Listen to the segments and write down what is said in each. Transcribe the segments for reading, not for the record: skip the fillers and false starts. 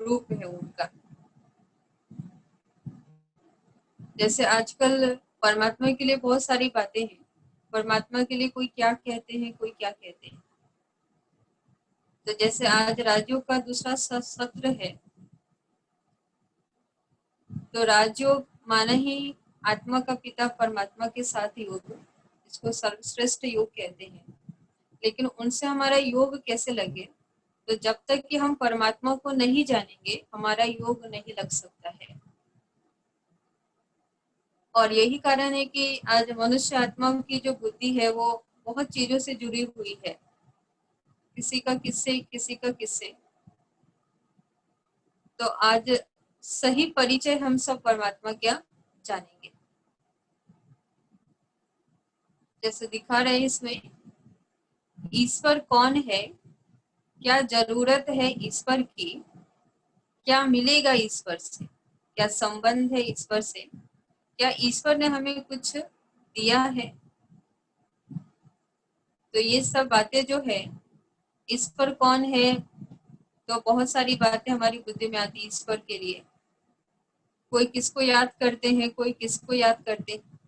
रूप है उनका। जैसे आजकल परमात्मा के लिए बहुत सारी बातें हैं, परमात्मा के लिए कोई क्या कहते हैं, कोई क्या कहते हैं। तो जैसे आज राजयोग का दूसरा सत्र है, तो राजयोग माना ही आत्मा का पिता परमात्मा के साथ योग, इसको सर्वश्रेष्ठ योग कहते हैं। लेकिन उनसे हमारा योग कैसे लगे? तो जब तक कि हम परमात्मा को नहीं जानेंगे हमारा योग नहीं लग सकता है। और यही कारण है कि आज मनुष्य आत्मा की जो बुद्धि है वो बहुत चीजों से जुड़ी हुई है, किसी का किससे, किसी का किससे। तो आज सही परिचय हम सब परमात्मा क्या जानेंगे। जैसे दिखा रहे हैं इसमें, ईश्वर कौन है, क्या जरूरत है ईश्वर की, क्या मिलेगा ईश्वर से, क्या संबंध है ईश्वर से, क्या ईश्वर ने हमें कुछ दिया है। तो ये सब बातें जो है, ईश्वर कौन है, तो बहुत सारी बातें हमारी बुद्धि में आती है ईश्वर के लिए। कोई किसको याद करते हैं, कोई किसको याद करते हैं।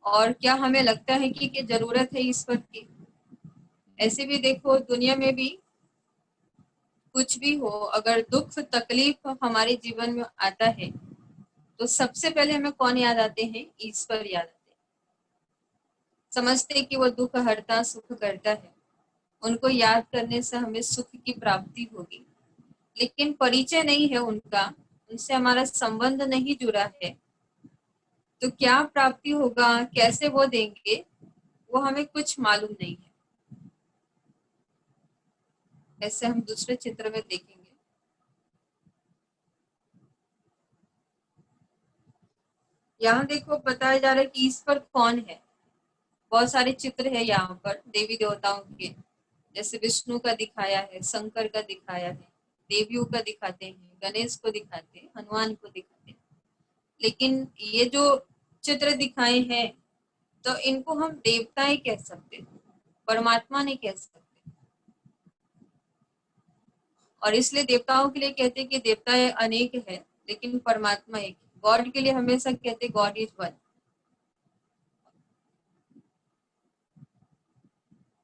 और क्या हमें लगता है कि जरूरत है ईश्वर की। ऐसे भी देखो दुनिया में भी कुछ भी हो, अगर दुख तकलीफ हमारे जीवन में आता है तो सबसे पहले हमें कौन याद आते हैं? ईश्वर याद आते हैं। समझते हैं कि वो दुख हरता सुख करता है, उनको याद करने से हमें सुख की प्राप्ति होगी। लेकिन परिचय नहीं है उनका, उनसे हमारा संबंध नहीं जुड़ा है, तो क्या प्राप्ति होगा, कैसे वो देंगे, वो हमें कुछ मालूम नहीं है। ऐसे हम दूसरे चित्र में देखेंगे। यहाँ देखो बताया जा रहा है कि ईश्वर कौन है। बहुत सारे चित्र है यहाँ पर देवी देवताओं के, जैसे विष्णु का दिखाया है, शंकर का दिखाया है, देवियों का दिखाते हैं, गणेश को दिखाते हैं, हनुमान को दिखाते हैं। लेकिन ये जो चित्र दिखाए हैं तो इनको हम देवताएं कह सकते हैं, परमात्मा नहीं कह सकते। और इसलिए देवताओं के लिए कहते हैं कि देवताएं अनेक है लेकिन परमात्मा एक है। गॉड के लिए हमेशा कहते गॉड इज वन।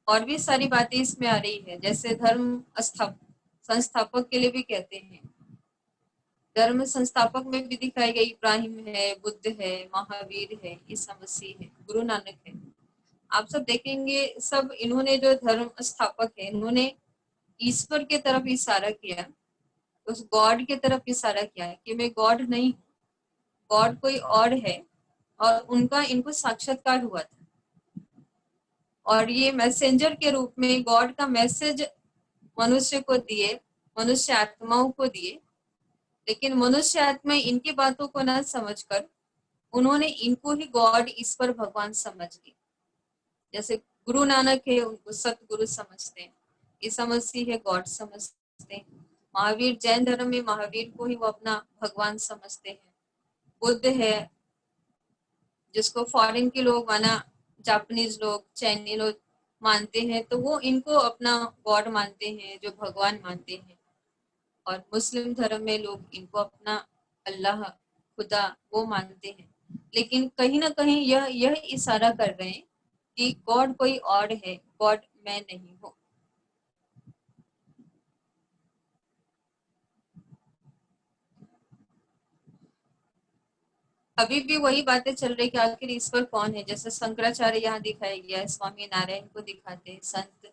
और भी सारी बातें इसमें आ रही है, जैसे धर्म संस्थापक के लिए भी कहते हैं। धर्म संस्थापक में भी दिखाई गई इब्राहिम है, बुद्ध है, महावीर है, ईसा मसीह है, गुरु नानक है। आप सब देखेंगे सब इन्होंने जो धर्म स्थापक है, इन्होंने ईश्वर के तरफ इशारा किया, उस गॉड के तरफ इशारा किया है कि मैं गॉड नहीं, गॉड कोई और है। और उनका इनको साक्षात्कार हुआ था और ये मैसेंजर के रूप में गॉड का मैसेज मनुष्य को दिए, मनुष्य आत्माओं को दिए। लेकिन मनुष्य आत्मा इनकी बातों को न समझकर उन्होंने इनको ही गॉड ईश्वर भगवान समझ ली। जैसे गुरु नानक है, उनको सतगुरु समझते हैं, ईसा मसीह है गॉड समझते हैं, महावीर जैन धर्म में महावीर को ही वो अपना भगवान समझते हैं, बुद्ध है जिसको फॉरेन के लोग माना, जापानीज लोग, चाइनीज लोग मानते हैं, तो वो इनको अपना गॉड मानते हैं, जो भगवान मानते हैं। और मुस्लिम धर्म में लोग इनको अपना अल्लाह, खुदा वो मानते हैं। लेकिन कहीं ना कहीं यह इशारा कर रहे हैं कि गॉड कोई और है, गॉड मैं नहीं हूँ। अभी भी वही बातें चल रही कि आखिर ईश्वर कौन है। जैसे शंकराचार्य यहाँ दिखाया गया है, स्वामी नारायण को दिखाते हैं, संत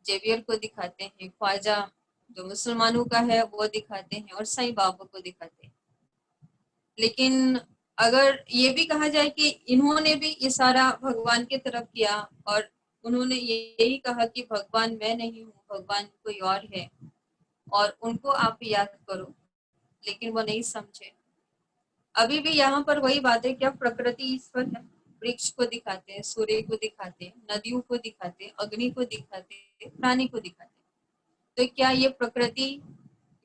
जेवियर को दिखाते हैं, ख्वाजा जो मुसलमानों का है वो दिखाते हैं, और साईं बाबा को दिखाते हैं। लेकिन अगर ये भी कहा जाए कि इन्होंने भी इशारा भगवान की तरफ किया और उन्होंने यही कहा कि भगवान मैं नहीं हूँ, भगवान कोई और है और उनको आप याद करो, लेकिन वो नहीं समझे। अभी भी यहाँ पर वही बात है, क्या प्रकृति ईश्वर है? वृक्ष को दिखाते हैं, सूर्य को दिखाते हैं, नदियों को दिखाते हैं, अग्नि को दिखाते हैं, प्राणी को दिखाते हैं। तो क्या ये प्रकृति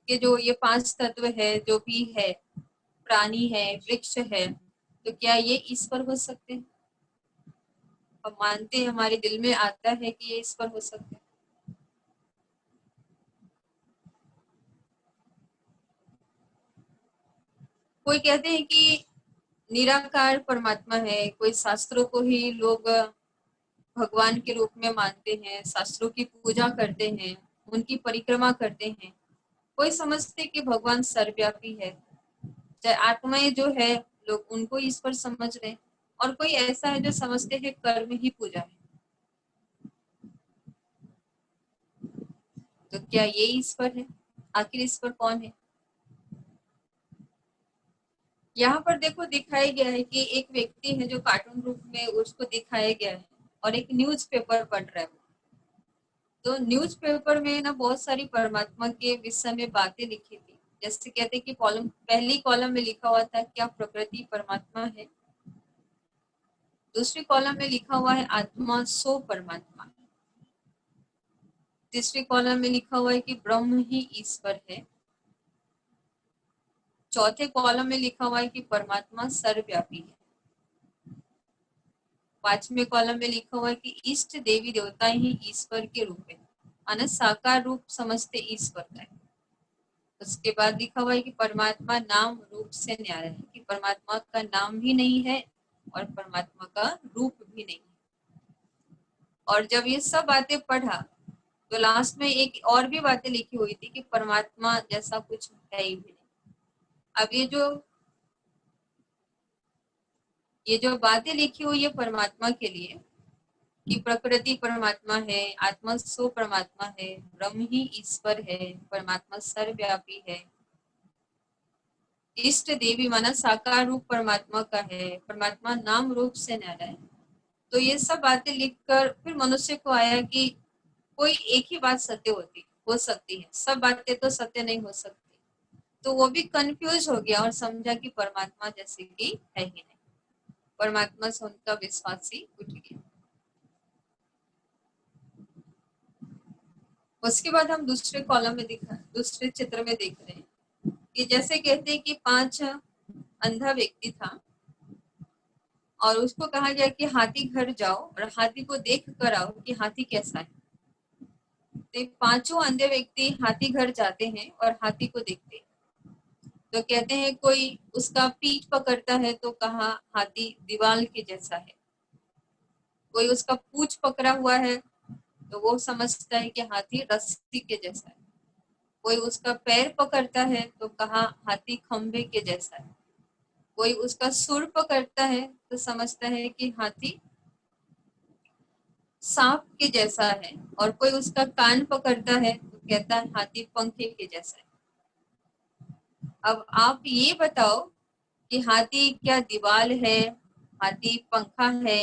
के जो ये 5 तत्व है, जो भी है, प्राणी है, वृक्ष है, तो क्या ये ईश्वर हो सकते हैं? हम मानते हैं, हमारे दिल में आता है कि ये ईश्वर हो सकते हैं। कोई कहते हैं कि निराकार परमात्मा है, कोई शास्त्रों को ही लोग भगवान के रूप में मानते हैं, शास्त्रों की पूजा करते हैं, उनकी परिक्रमा करते हैं। कोई समझते कि भगवान सर्वव्यापी है, चाहे आत्माएं जो है लोग उनको ईश्वर समझ रहे हैं, और कोई ऐसा है जो समझते हैं कर्म ही पूजा है। तो क्या ये ईश्वर है? आखिर ईश्वर कौन है? यहाँ पर देखो दिखाया गया है कि एक व्यक्ति है जो कार्टून रूप में उसको दिखाया गया है, और एक न्यूज़पेपर पढ़ रहा है। तो न्यूज़पेपर में ना बहुत सारी परमात्मा के विषय में बातें लिखी थी। जैसे कहते हैं कि कॉलम, पहली कॉलम में लिखा हुआ था क्या प्रकृति परमात्मा है, दूसरी कॉलम में लिखा हुआ है आत्मा सो परमात्मा, तीसरी कॉलम में लिखा हुआ है कि ब्रह्म ही ईश्वर है, चौथे कॉलम में लिखा हुआ है कि परमात्मा सर्वव्यापी है, पांचवें कॉलम में लिखा हुआ है कि इष्ट देवी देवता ही ईश्वर के रूप है, माना साकार रूप समझते ईश्वर का है। उसके बाद लिखा हुआ है कि परमात्मा नाम रूप से न्यारा है, कि परमात्मा का नाम भी नहीं है और परमात्मा का रूप भी नहीं है। और जब ये सब बातें पढ़ा तो लास्ट में एक और भी बातें लिखी हुई थी कि परमात्मा जैसा कुछ है ही भी नहीं। अब ये जो बातें लिखी हुई है परमात्मा के लिए कि प्रकृति परमात्मा है, आत्मा सो परमात्मा है, ब्रह्म ही ईश्वर है, परमात्मा सर्वव्यापी है, इष्ट देवी माना साकार रूप परमात्मा का है, परमात्मा नाम रूप से न्यारा है। तो ये सब बातें लिखकर फिर मनुष्य को आया कि कोई एक ही बात सत्य हो सकती है, सब बातें तो सत्य नहीं हो सकती। तो वो भी कंफ्यूज हो गया और समझा कि परमात्मा जैसे कि है ही नहीं, परमात्मा से उनका विश्वास ही उठ गया। उसके बाद हम दूसरे कॉलम में दूसरे चित्र में देख रहे हैं कि जैसे कहते हैं कि 5 अंधा व्यक्ति था और उसको कहा गया कि हाथी घर जाओ और हाथी को देख कर आओ कि हाथी कैसा है। तो 5 अंधे व्यक्ति हाथी घर जाते हैं और हाथी को देखते हैं। तो कहते हैं कोई उसका पीठ पकड़ता है तो कहा हाथी दीवाल के जैसा है, कोई उसका पूंछ पकड़ा हुआ है तो वो समझता है कि हाथी रस्सी के जैसा है, कोई उसका पैर पकड़ता है तो कहा हाथी खंभे के जैसा है, कोई उसका सुर पकड़ता है तो समझता है कि हाथी सांप के जैसा है, और कोई उसका कान पकड़ता है तो कहता है हाथी पंखे के जैसा है। अब आप ये बताओ कि हाथी क्या दीवाल है, हाथी पंखा है,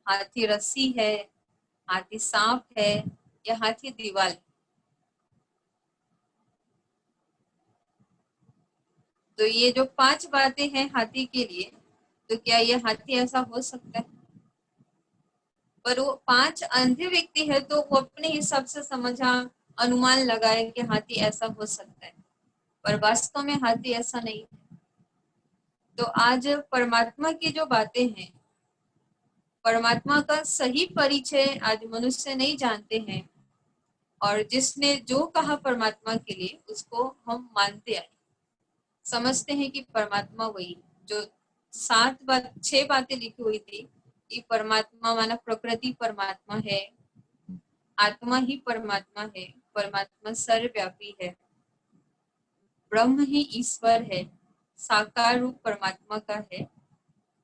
हाथी रस्सी है, हाथी सांप है, या हाथी दीवाल? तो ये जो 5 बातें हैं हाथी के लिए, तो क्या ये हाथी ऐसा हो सकता है? पर वो 5 अंधे व्यक्ति है तो वो अपने हिसाब से समझा, अनुमान लगाए कि हाथी ऐसा हो सकता है, पर वास्तव में हाथी ऐसा नहीं है। तो आज परमात्मा की जो बातें हैं, परमात्मा का सही परिचय आज मनुष्य नहीं जानते हैं, और जिसने जो कहा परमात्मा के लिए उसको हम मानते आए, समझते हैं कि परमात्मा वही जो 6 बातें लिखी हुई थी कि परमात्मा माना प्रकृति परमात्मा है, आत्मा ही परमात्मा है, परमात्मा सर्वव्यापी है, ब्रह्म ही ईश्वर है, साकार रूप परमात्मा का है,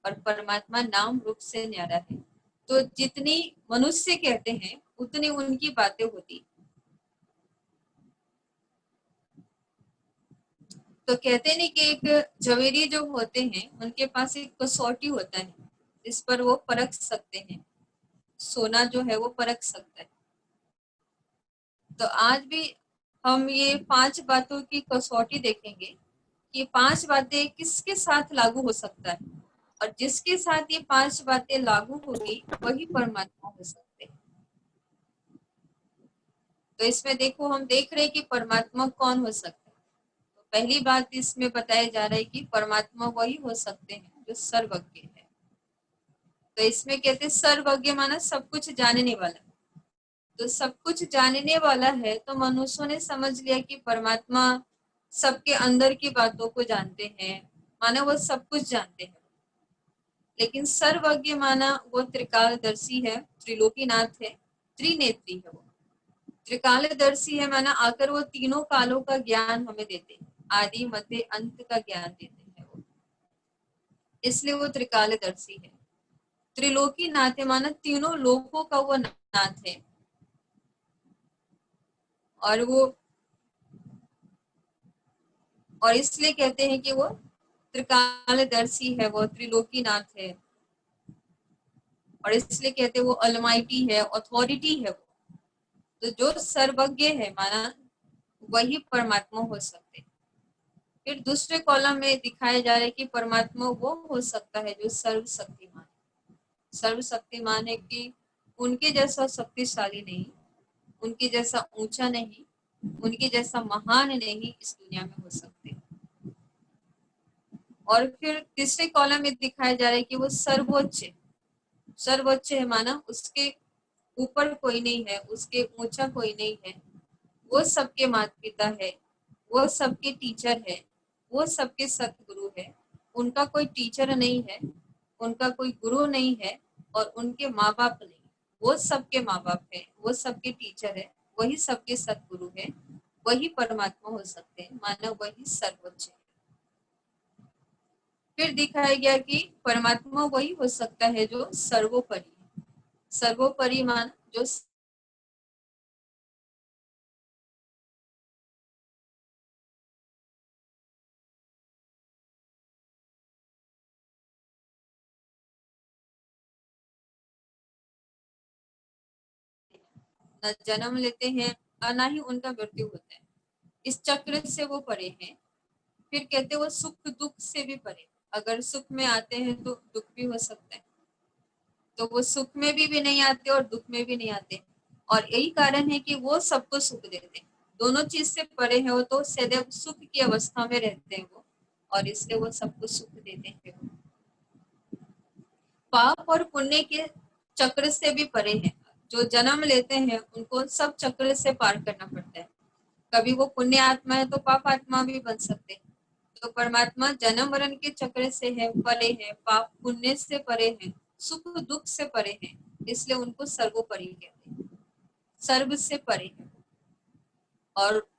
और परमात्मा नाम रूप से न्यारा है। तो जितनी मनुष्य कहते हैं उतनी उनकी बातें होती। तो कहते नहीं कि एक झवेरी जो होते हैं उनके पास एक कसौटी होता है जिस पर वो परख सकते हैं, सोना जो है वो परख सकता है। तो आज भी हम ये 5 बातों की कसौटी देखेंगे कि 5 बातें किसके साथ लागू हो सकता है, और जिसके साथ ये 5 बातें लागू होगी वही परमात्मा हो सकते हैं। तो इसमें देखो हम देख रहे हैं कि परमात्मा कौन हो सकता है। तो पहली बात इसमें बताया जा रहा है कि परमात्मा वही हो सकते हैं जो सर्वज्ञ है। तो इसमें कहते हैं सर्वज्ञ माना सब कुछ जानने वाला। तो सब कुछ जानने वाला है तो मनुष्यों ने समझ लिया कि परमात्मा सबके अंदर की बातों को जानते हैं, माना वो सब कुछ जानते हैं। लेकिन सर्वज्ञ माना वो त्रिकालदर्शी है, त्रिलोकीनाथ है, त्रिनेत्री है, वो त्रिकालदर्शी है, माना आकर वो तीनों कालों का ज्ञान हमें देते हैं, आदि मध्य अंत का ज्ञान देते हैं वो, इसलिए वो त्रिकालदर्शी है। त्रिलोकीनाथ है, माना तीनों लोकों का वो नाथ है, और इसलिए कहते हैं कि वो त्रिकालदर्शी है, वो त्रिलोकीनाथ है, और इसलिए कहते हैं वो अलमाइटी है, अथॉरिटी है वो। तो जो सर्वज्ञ है माना वही परमात्मा हो सकते हैं। फिर दूसरे कॉलम में दिखाया जा रहा है कि परमात्मा वो हो सकता है जो सर्वशक्तिमान। सर्वशक्तिमान है कि उनके जैसा शक्तिशाली नहीं, उनके जैसा ऊंचा नहीं, उनके जैसा महान नहीं इस दुनिया में हो सकते। और फिर तीसरे कॉलम में दिखाया जा रहा है कि वो सर्वोच्च, सर्वोच्च है, माना उसके ऊपर कोई नहीं है, उसके ऊंचा कोई नहीं है, वो सबके माता पिता है, वो सबके टीचर है, वो सबके सतगुरु है, उनका कोई टीचर नहीं है, उनका कोई गुरु नहीं है, और उनके माँ बाप नहीं, वो सबके माँ बाप है, वो सबके टीचर है, वही सबके सतगुरु है, वही परमात्मा हो सकते हैं, माना वही सर्वोच्च है। फिर दिखाया गया कि परमात्मा वही हो सकता है जो सर्वोपरि है। सर्वोपरि मान जो न जन्म लेते हैं और ना ही उनका मृत्यु होता है, इस चक्र से वो परे हैं। फिर कहते हैं वो सुख दुख से भी परे, अगर सुख में आते हैं तो दुख भी हो सकता है, तो वो सुख में भी नहीं आते और दुख में भी नहीं आते, और यही कारण है कि वो सबको सुख देते हैं। दोनों चीज से परे है वो, तो सदैव सुख की अवस्था में रहते हैं वो, और इसलिए वो सबको सुख देते हैं वो। पाप और पुण्य के चक्र से भी परे हैं, जो जन्म लेते हैं उनको सब चक्र से पार करना पड़ता है। कभी वो पुण्य आत्मा है तो पाप आत्मा भी बन सकते हैं। तो परमात्मा जन्म मरण के चक्र से है, परे है, पाप पुण्य से परे है, सुख दुख से परे है, इसलिए उनको सर्वोपरि कहते हैं, सर्व से परे है। और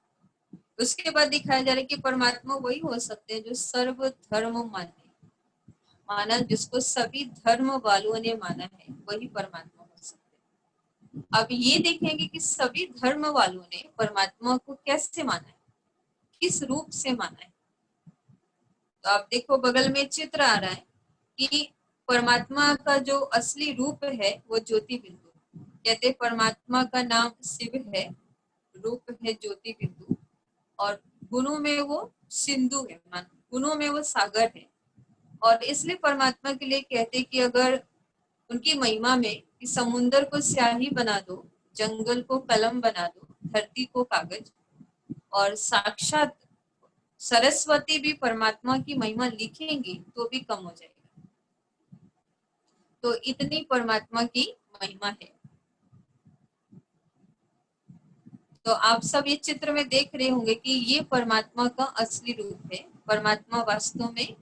उसके बाद दिखाया जा रहा है कि परमात्मा वही हो सकते हैं जो सर्व धर्म माने, माना जिसको सभी धर्म वालों ने माना है वही परमात्मा हो सकते हैं। अब ये देखेंगे कि सभी धर्म वालों ने परमात्मा को कैसे माना है, किस रूप से माना है। तो आप देखो बगल में चित्र आ रहा है कि परमात्मा का जो असली रूप है वो ज्योति बिंदु, कहते परमात्मा का नाम शिव है, रूप है ज्योति बिंदु, और गुणों में वो सिंधु है, मान गुणों में वो सागर है। और इसलिए परमात्मा के लिए कहते कि अगर उनकी महिमा में कि समुन्दर को स्याही बना दो, जंगल को कलम बना दो, धरती को कागज, और साक्षात सरस्वती भी परमात्मा की महिमा लिखेंगी तो भी कम हो जाएगा। तो इतनी परमात्मा की महिमा है। तो आप सब ये चित्र में देख रहे होंगे कि ये परमात्मा का असली रूप है। परमात्मा वास्तव में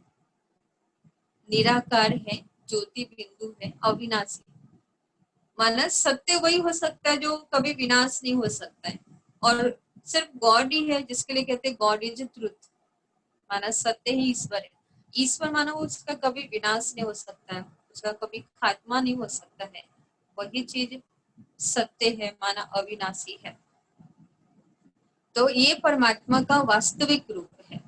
निराकार है, ज्योति बिंदु है, अविनाशी। माना सत्य वही हो सकता है जो कभी विनाश नहीं हो सकता है, और सिर्फ गॉड ही है जिसके लिए कहते हैं गॉड इज ट्रुथ, माना सत्य ही ईश्वर है। ईश्वर माना उसका कभी विनाश नहीं हो सकता है, उसका कभी खात्मा नहीं हो सकता है, वही चीज सत्य है, माना अविनाशी है। तो ये परमात्मा का वास्तविक रूप है,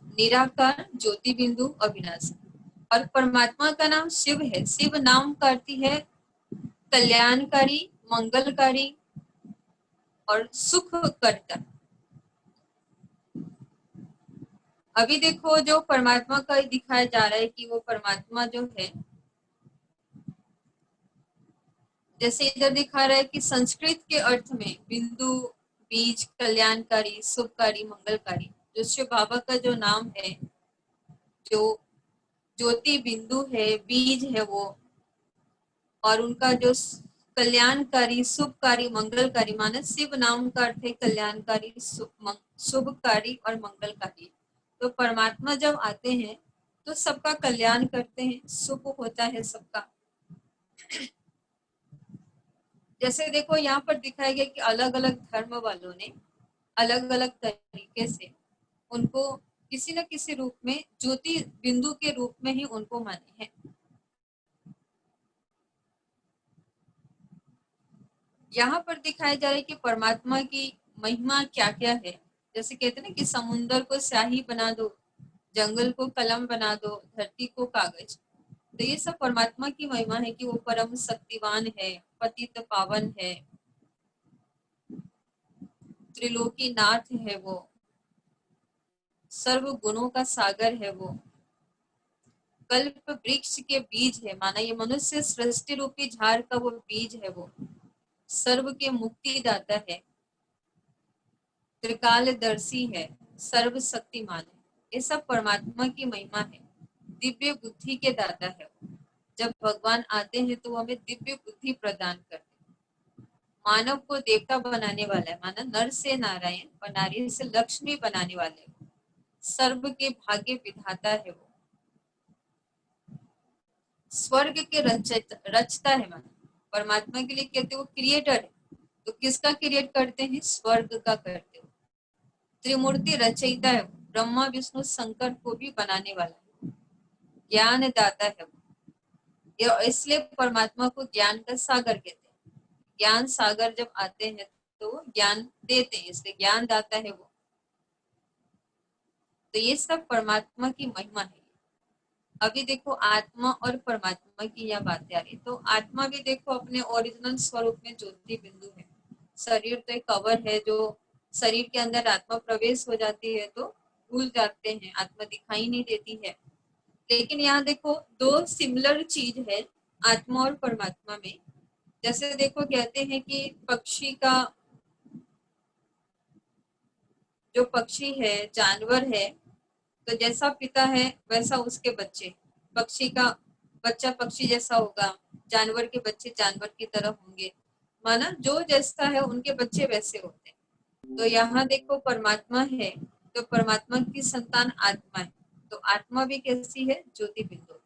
निराकार ज्योति बिंदु अविनाशी। और परमात्मा का नाम शिव है। शिव नाम का अर्थ है कल्याणकारी, मंगलकारी और सुख करता। अभी देखो जो परमात्मा का दिखाया जा रहा है कि वो परमात्मा जो है, जैसे इधर दिखा रहा है कि संस्कृत के अर्थ में बिंदु, बीज, कल्याणकारी, शुभकारी, मंगलकारी, जो शिव बाबा का जो नाम है, जो ज्योति बिंदु है, बीज है वो, और उनका जो कल्याणकारी, शुभकारी, मंगलकारी, माना शिव नाम का अर्थ है कल्याणकारी, शुभकारी और मंगलकारी। तो परमात्मा जब आते हैं तो सबका कल्याण करते हैं, सुख होता है सबका। जैसे देखो यहाँ पर दिखाया गया कि अलग अलग धर्म वालों ने अलग अलग तरीके से उनको किसी न किसी रूप में ज्योति बिंदु के रूप में ही उनको माने हैं। यहाँ पर दिखाया जा रहा है कि परमात्मा की महिमा क्या क्या है। जैसे कहते हैं ना कि समुंदर को स्याही बना दो, जंगल को कलम बना दो, धरती को कागज। तो ये सब परमात्मा की महिमा है कि वो परम शक्तिवान है, पतित पावन है, त्रिलोकी नाथ है, वो सर्व गुणों का सागर है, वो कल्प वृक्ष के बीज है, माना ये मनुष्य सृष्टि रूपी झाड़ का वो बीज है, वो सर्व के मुक्ति दाता है, त्रिकालदर्शी है, सर्व शक्तिमान है। ये सब परमात्मा की महिमा है। दिव्य बुद्धि के दाता है। जब भगवान आते हैं तो वो हमें दिव्य बुद्धि प्रदान करते हैं। मानव को देवता बनाने वाला है, माना नर से नारायण और नारी से लक्ष्मी बनाने वाले, सर्व के भाग्य विधाता है, वो स्वर्ग के रचता है। माना परमात्मा के लिए कहते वो क्रिएटर है। तो किसका क्रिएट करते हैं? स्वर्ग का करते हो। त्रिमूर्ति रचयिता है, ब्रह्मा विष्णु शंकर को भी बनाने वाला है, ज्ञान दाता है वो। इसलिए परमात्मा को ज्ञान का सागर कहते हैं। ज्ञान सागर जब आते हैं तो ज्ञान देते हैं, इसलिए ज्ञान दाता है वो। तो ये सब परमात्मा की महिमा है। अभी देखो आत्मा और परमात्मा की यह बातें आ रही, तो आत्मा भी देखो अपने ओरिजिनल स्वरूप में ज्योति बिंदु है। शरीर तो एक कवर है, जो शरीर के अंदर आत्मा प्रवेश हो जाती है तो भूल जाते हैं, आत्मा दिखाई नहीं देती है। लेकिन यहाँ देखो दो सिमिलर चीज है आत्मा और परमात्मा में। जैसे देखो कहते हैं कि पक्षी का, जो पक्षी है, जानवर है, तो जैसा पिता है वैसा उसके बच्चे। पक्षी का बच्चा पक्षी जैसा होगा, जानवर के बच्चे जानवर की तरह होंगे, माना जो जैसा है उनके बच्चे वैसे होते हैं। तो यहाँ देखो परमात्मा है तो परमात्मा की संतान आत्मा है। तो आत्मा भी कैसी है? ज्योति बिंदु।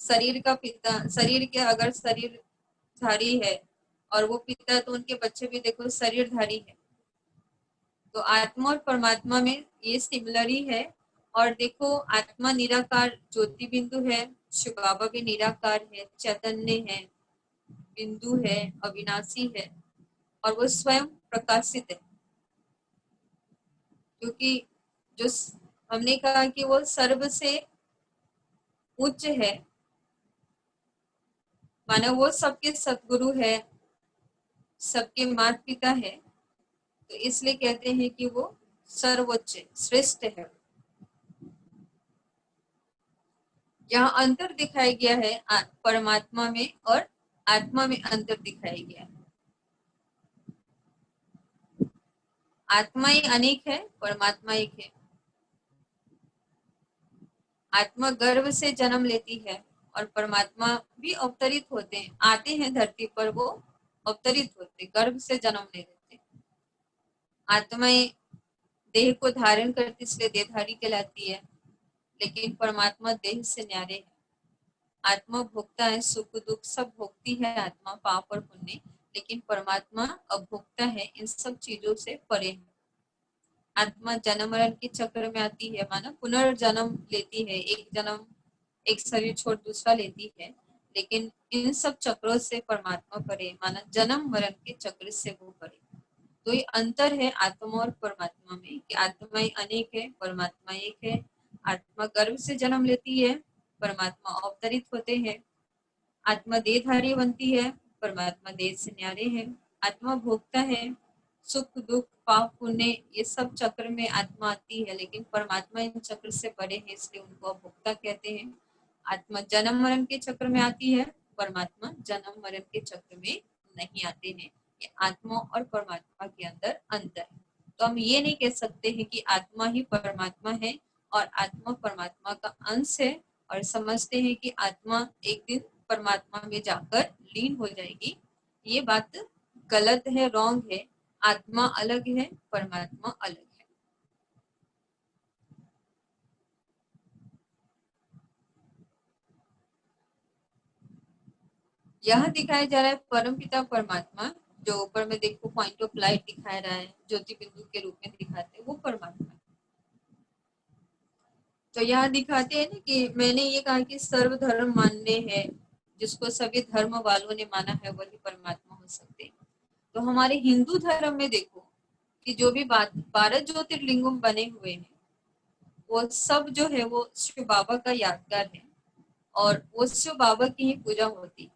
शरीर का पिता, शरीर के अगर शरीरधारी है और वो पिता, तो उनके बच्चे भी देखो शरीरधारी है। तो आत्मा और परमात्मा में ये सिमिलर ही है। और देखो आत्मा निराकार ज्योति बिंदु है, शिव बाबा भी निराकार है, चैतन्य है, बिंदु है, अविनाशी है, और वो स्वयं प्रकाशित है। क्योंकि जो हमने कहा कि वो सर्व से उच्च है, माना वो सबके सदगुरु है, सबके माता पिता है, तो इसलिए कहते हैं कि वो सर्वोच्च श्रेष्ठ है। यहाँ अंतर दिखाया गया है परमात्मा में और आत्मा में अंतर दिखाया गया है। आत्मा ही अनेक है, परमात्मा एक है। आत्मा गर्भ से जन्म लेती है और परमात्मा भी अवतरित होते हैं, आते हैं धरती पर, वो अवतरित होते, गर्भ से जन्म ले लेते। आत्माएं देह को धारण करती इसलिए देहधारी कहलाती है, लेकिन परमात्मा देह से न्यारे है। आत्मा भोगता है, सुख दुख सब भोगती है आत्मा, पाप और पुण्य, लेकिन परमात्मा अभोक्ता है, इन सब चीजों से परे है। आत्मा जन्म मरण के चक्र में आती है, माना पुनर्जन्म लेती है, एक जन्म एक शरीर छोड़ दूसरा लेती है, लेकिन इन सब चक्रों से परमात्मा परे, माना जन्म मरण के चक्र से वो परे। तो ये अंतर है आत्मा और परमात्मा में कि आत्मा अनेक है, परमात्मा एक है। आत्मा गर्भ से जन्म लेती है, परमात्मा अवतरित होते हैं। आत्मा देहधारी बनती है, परमात्मा देह से न्यारे है। आत्मा भोगता है, सुख दुख पाप पुण्य ये सब चक्र में आत्मा आती है, लेकिन परमात्मा इन चक्र से परे है, इसलिए उनको अभोक्ता कहते हैं। आत्मा जन्म मरण के चक्र में आती है, परमात्मा जन्म मरण के चक्र में नहीं आते हैं। ये आत्मा और परमात्मा के अंदर अंतर है। तो हम ये नहीं कह सकते हैं कि आत्मा ही परमात्मा है और आत्मा परमात्मा का अंश है, और समझते हैं कि आत्मा एक दिन परमात्मा में जाकर लीन हो जाएगी। ये बात गलत है, रॉन्ग है। आत्मा अलग है, परमात्मा अलग है। यहाँ दिखाया जा रहा है परम पिता परमात्मा, जो ऊपर में देखो पॉइंट ऑफ लाइट दिखाया रहा है, ज्योति बिंदु के रूप में दिखाते हैं, वो परमात्मा। तो यहाँ दिखाते हैं ना कि मैंने ये कहा कि सर्वधर्म मान्य है, जिसको सभी धर्म वालों ने माना है वही परमात्मा हो सकते हैं। तो हमारे हिंदू धर्म में देखो कि जो भी 12 ज्योतिर्लिंगम बने हुए हैं वो सब जो है वो शिव बाबा का यादगार है, और वो शिव बाबा की ही पूजा होती है।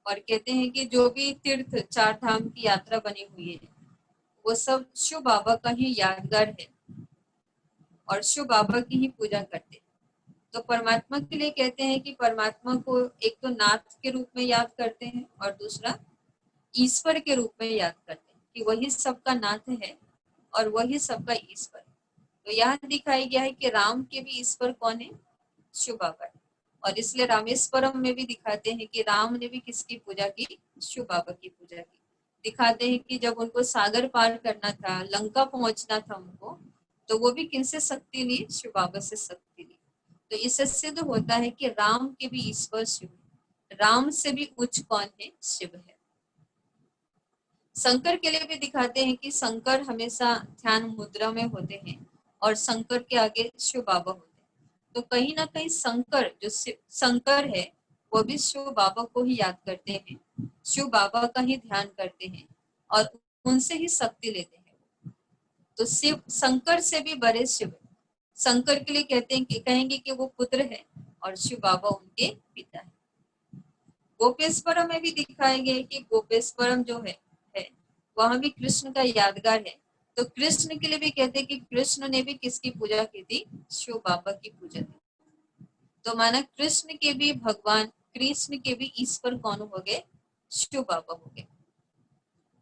और कहते हैं कि जो भी तीर्थ 4 धाम की यात्रा बनी हुई है वो सब शिव बाबा का ही यादगार है और शिव बाबा की ही पूजा करते हैं। तो परमात्मा के लिए कहते हैं कि परमात्मा को एक तो नाथ के रूप में याद करते हैं और दूसरा ईश्वर के रूप में याद करते हैं कि वही सबका नाथ है और वही सबका ईश्वर। तो यहाँ दिखाया गया है कि राम के भी ईश्वर कौन है? शिव बाबा है। और इसलिए रामेश्वरम में भी दिखाते हैं कि राम ने भी किसकी पूजा की? शिव बाबा की पूजा की। दिखाते हैं कि जब उनको सागर पार करना था, लंका पहुंचना था उनको, तो वो भी किनसे शक्ति ली? शिव बाबा से शक्ति ली। तो इससे सिद्ध होता है कि राम के भी ईश्वर शिव है, राम से भी उच्च कौन है? शिव है। शंकर के लिए भी दिखाते हैं कि शंकर हमेशा ध्यान मुद्रा में होते हैं और शंकर के आगे शिव बाबा होते हैं। तो कहीं ना कहीं शंकर जो शंकर है वो भी शिव बाबा को ही याद करते हैं, शिव बाबा का ही ध्यान करते हैं और उनसे ही शक्ति लेते हैं। तो शिव शंकर से भी बड़े शिव, शंकर के लिए कहते हैं कि कहेंगे कि वो पुत्र है और शिव बाबा उनके पिता है। गोपेश्वरम में भी दिखाया गया है कि गोपेश्वरम जो है वहां भी कृष्ण का यादगार है। तो कृष्ण के लिए भी कहते हैं कि कृष्ण ने भी किसकी पूजा की थी? शिव बाबा की पूजा की। तो माना कृष्ण के भी भगवान, कृष्ण के भी ईश्वर कौन हो गए? शिव बाबा हो गए।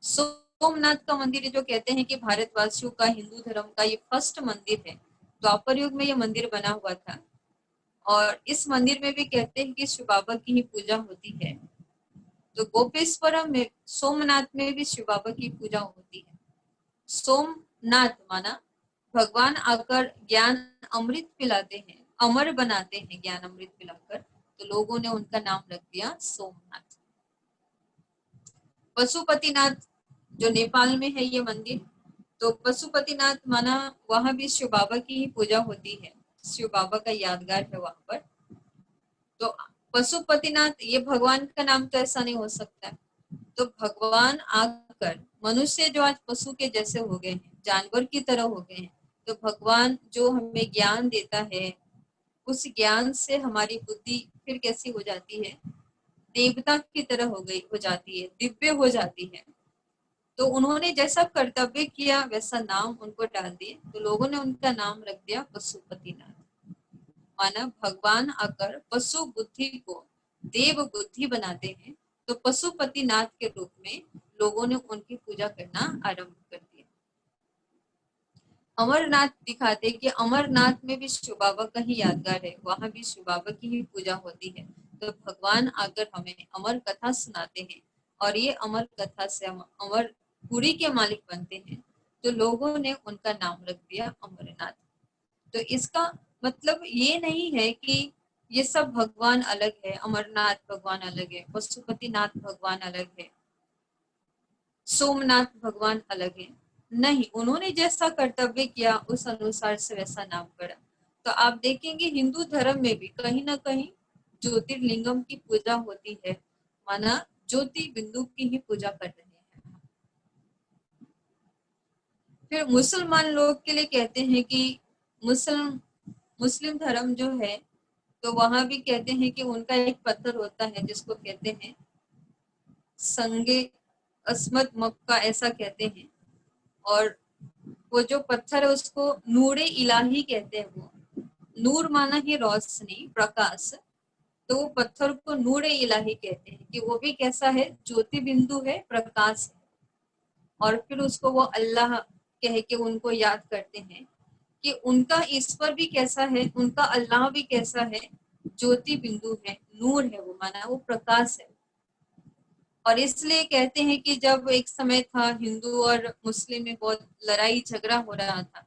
सोमनाथ का मंदिर जो कहते हैं कि भारतवासियों का, हिंदू धर्म का ये फर्स्ट मंदिर है। द्वापर युग में ये मंदिर बना हुआ था और इस मंदिर में भी कहते हैं कि शिव बाबा की ही पूजा होती है। तो गोपेश्वरम में, सोमनाथ में भी शिव बाबा की पूजा होती है। सोमनाथ माना भगवान आकर ज्ञान अमृत पिलाते हैं, अमर बनाते हैं ज्ञान अमृत पिलाकर, तो लोगों ने उनका नाम रख दिया सोमनाथ। पशुपतिनाथ जो नेपाल में है ये मंदिर, तो पशुपतिनाथ माना वहां भी शिव बाबा की ही पूजा होती है, शिव बाबा का यादगार है वहां पर। तो पशुपतिनाथ ये भगवान का नाम तो ऐसा नहीं हो सकता। तो भगवान आकर मनुष्य जो आज पशु के जैसे हो गए हैं, जानवर की तरह हो गए हैं, तो भगवान जो हमें ज्ञान देता है उस ज्ञान से हमारी बुद्धि फिर कैसी हो जाती है? देवता की तरह हो जाती है, दिव्य हो जाती है। तो उन्होंने जैसा कर्तव्य किया वैसा नाम उनको डाल दिए, तो लोगों ने उनका नाम रख दिया पशुपतिनाथ। माना भगवान आकर पशु बुद्धि को देव बुद्धि बनाते हैं, तो पशुपतिनाथ के रूप में लोगों ने उनकी पूजा करना आरंभ कर दिया। अमरनाथ दिखाते कि अमरनाथ में भी शिव बाबा का ही यादगार है, वहां भी शिव बाबा की ही पूजा होती है। तो भगवान आकर हमें अमर कथा सुनाते हैं और ये अमर कथा से हम अमर पुरी के मालिक बनते हैं, तो लोगों ने उनका नाम रख दिया अमरनाथ। तो इसका मतलब ये नहीं है कि ये सब भगवान अलग है, अमरनाथ भगवान अलग है, पशुपतिनाथ भगवान अलग है, सोमनाथ भगवान अलग है। नहीं, उन्होंने जैसा कर्तव्य किया उस अनुसार से वैसा नाम पड़ा। तो आप देखेंगे हिंदू धर्म में भी कहीं ना कहीं ज्योतिर्लिंगम की पूजा होती है, माना ज्योति बिंदु की ही पूजा कर रहे हैं। फिर मुसलमान लोग के लिए कहते हैं कि मुस्लिम धर्म जो है, तो वहां भी कहते हैं कि उनका एक पत्थर होता है जिसको कहते हैं संगे अस्मत मक्का, ऐसा कहते हैं। और वो जो पत्थर है उसको नूरे इलाही कहते हैं। वो नूर माना ही रोशनी, प्रकाश, तो वो पत्थर को नूरे इलाही कहते हैं कि वो भी कैसा है? ज्योति बिंदु है, प्रकाश है। और फिर उसको वो अल्लाह कह के उनको याद करते हैं कि उनका ईश्वर भी कैसा है, उनका अल्लाह भी कैसा है? ज्योति बिंदु है, नूर है, वो माना वो प्रकाश है। और इसलिए कहते हैं कि जब एक समय था हिंदू और मुस्लिम में बहुत लड़ाई झगड़ा हो रहा था,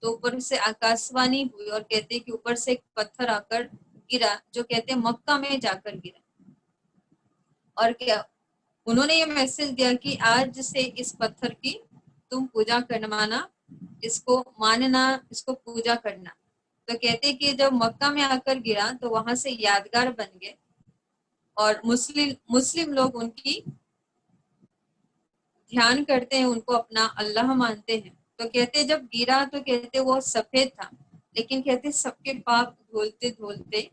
तो ऊपर से आकाशवाणी हुई और कहते हैं कि ऊपर से एक पत्थर आकर गिरा, जो कहते हैं मक्का में जाकर गिरा। और क्या उन्होंने ये मैसेज दिया कि आज से इस पत्थर की तुम पूजा करना, माना इसको मानना, इसको पूजा करना। तो कहते कि जब मक्का में आकर गिरा तो वहां से यादगार बन गए और मुस्लिम मुस्लिम लोग उनकी ध्यान करते हैं, उनको अपना अल्लाह मानते हैं। तो कहते जब गिरा तो कहते वो सफेद था, लेकिन कहते सबके पाप धोलते धोलते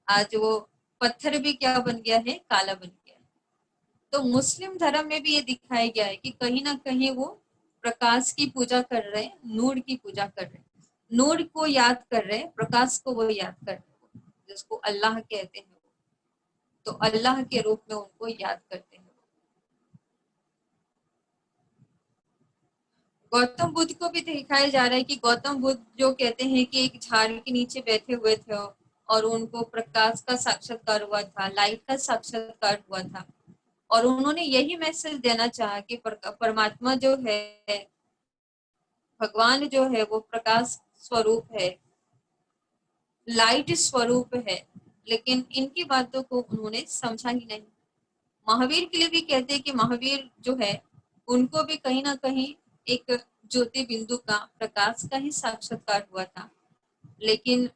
आज वो पत्थर भी क्या बन गया है, काला बन गया है। तो मुस्लिम धर्म में भी ये दिखाया गया है कि कहीं ना कहीं वो प्रकाश की पूजा कर रहे हैं, नूर की पूजा कर रहे हैं, नूर को याद कर रहे हैं, प्रकाश को वो याद कर रहे हैं, जिसको अल्लाह कहते हैं। तो अल्लाह के रूप में उनको याद करते हैं। गौतम बुद्ध को भी दिखाया जा रहा है कि गौतम बुद्ध जो कहते हैं कि एक झाड़ के नीचे बैठे हुए थे और उनको प्रकाश का साक्षात्कार हुआ था, लाइट का साक्षात्कार हुआ था, और उन्होंने यही मैसेज देना चाहा कि परमात्मा जो है, भगवान जो है वो प्रकाश स्वरूप है, लाइट स्वरूप है, लेकिन इनकी बातों को उन्होंने समझा ही नहीं। महावीर के लिए भी कहते हैं कि महावीर जो है उनको भी कहीं ना कहीं एक ज्योति बिंदु का, प्रकाश का ही साक्षात्कार हुआ था, लेकिन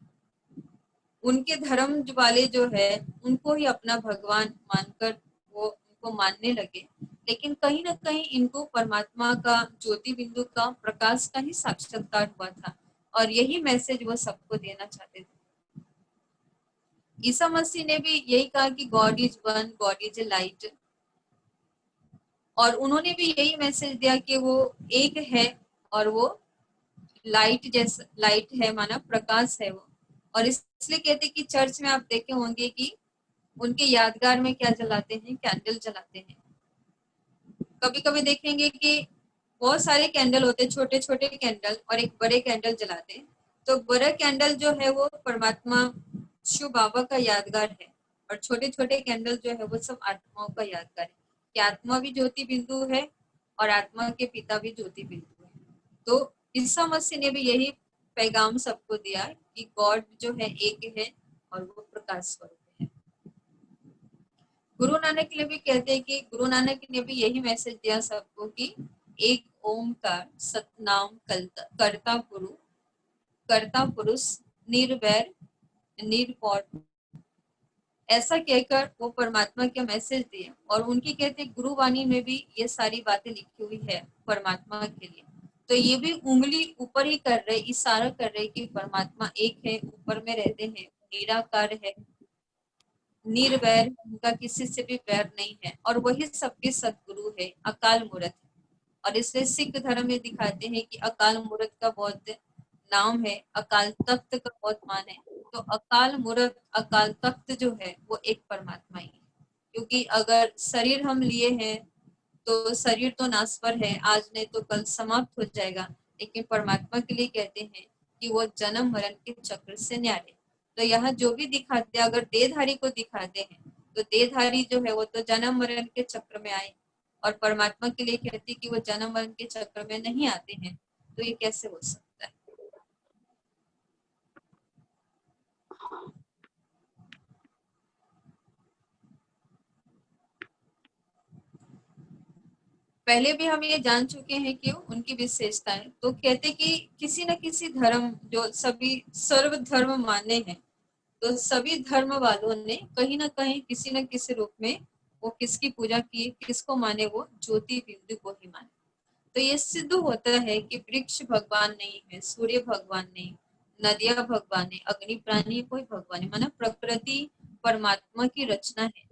उनके धर्म वाले जो है उनको ही अपना भगवान मानकर वो उनको मानने लगे, लेकिन कहीं ना कहीं इनको परमात्मा का, ज्योति बिंदु का, प्रकाश का ही साक्षात्कार हुआ था, और यही मैसेज वो सबको देना चाहते थे। ईसा मसीह ने भी यही कहा कि God is one, God is a light, और उन्होंने भी यही मैसेज दिया कि वो एक है और वो लाइट जैसा, लाइट है माना प्रकाश है वो। और इसलिए कहते कि चर्च में आप देखे होंगे कि उनके यादगार में क्या जलाते हैं, कैंडल जलाते हैं। कभी कभी देखेंगे कि बहुत सारे कैंडल होते हैं, छोटे छोटे कैंडल, और एक बड़े कैंडल जलाते हैं। तो बड़ा कैंडल जो है वो परमात्मा शिव बाबा का यादगार है, और छोटे छोटे कैंडल जो है वो सब आत्माओं का यादगार है, कि आत्मा भी ज्योति बिंदु है और आत्मा के पिता भी ज्योति बिंदु है। तो ईसा मसीह ने भी यही पैगाम सबको दिया कि गॉड जो है एक है और वो प्रकाश स्वरूप है। गुरु नानक ने भी कहते हैं कि गुरु नानक ने भी यही मैसेज दिया सबको कि एक ओमकार सतनाम करता गुरु, करता पुरुष, निर्वैर निरपौर, ऐसा कहकर वो परमात्मा के मैसेज दिए। और उनकी कहते गुरुवाणी में भी ये सारी बातें लिखी हुई है परमात्मा के लिए। तो ये भी उंगली ऊपर ही कर रहे, इशारा कर रहे कि परमात्मा एक है, ऊपर में रहते हैं, निराकार है, निर्वैर, उनका किसी से भी वैर नहीं है, और वही सबके सदगुरु है, अकाल मूर्त है। और इसलिए सिख धर्म में दिखाते हैं कि अकाल मूर्त का बहुत नाम है, अकाल तख्त का बहुत मान है। तो अकाल मूर्त, अकाल तख्त जो है वो एक परमात्मा ही है, क्योंकि अगर शरीर हम लिए हैं तो शरीर तो नासवर है, आज नहीं तो कल समाप्त हो जाएगा, लेकिन परमात्मा के लिए कहते हैं कि वो जन्म मरण के चक्र से न्यारे। तो यहाँ जो भी दिखाते हैं, अगर देहधारी को दिखाते हैं तो देहधारी जो है वो तो जन्म मरण के चक्र में आए, और परमात्मा के लिए कहते हैं कि वो जन्म मरण के चक्र में नहीं आते हैं। तो ये कैसे हो सकता है? पहले भी हम ये जान चुके हैं कि उनकी विशेषताएं। तो कहते कि किसी न किसी धर्म, जो सभी सर्व धर्म माने हैं, तो सभी धर्म वालों ने कहीं ना कहीं किसी न किसी रूप में वो किसकी पूजा की, किसको माने, वो ज्योति बिंदु को ही माने। तो ये सिद्ध होता है कि वृक्ष भगवान नहीं है, सूर्य भगवान नहीं, नदियां भगवान है, अग्नि प्राणी कोई भगवान है, माना प्रकृति परमात्मा की रचना है।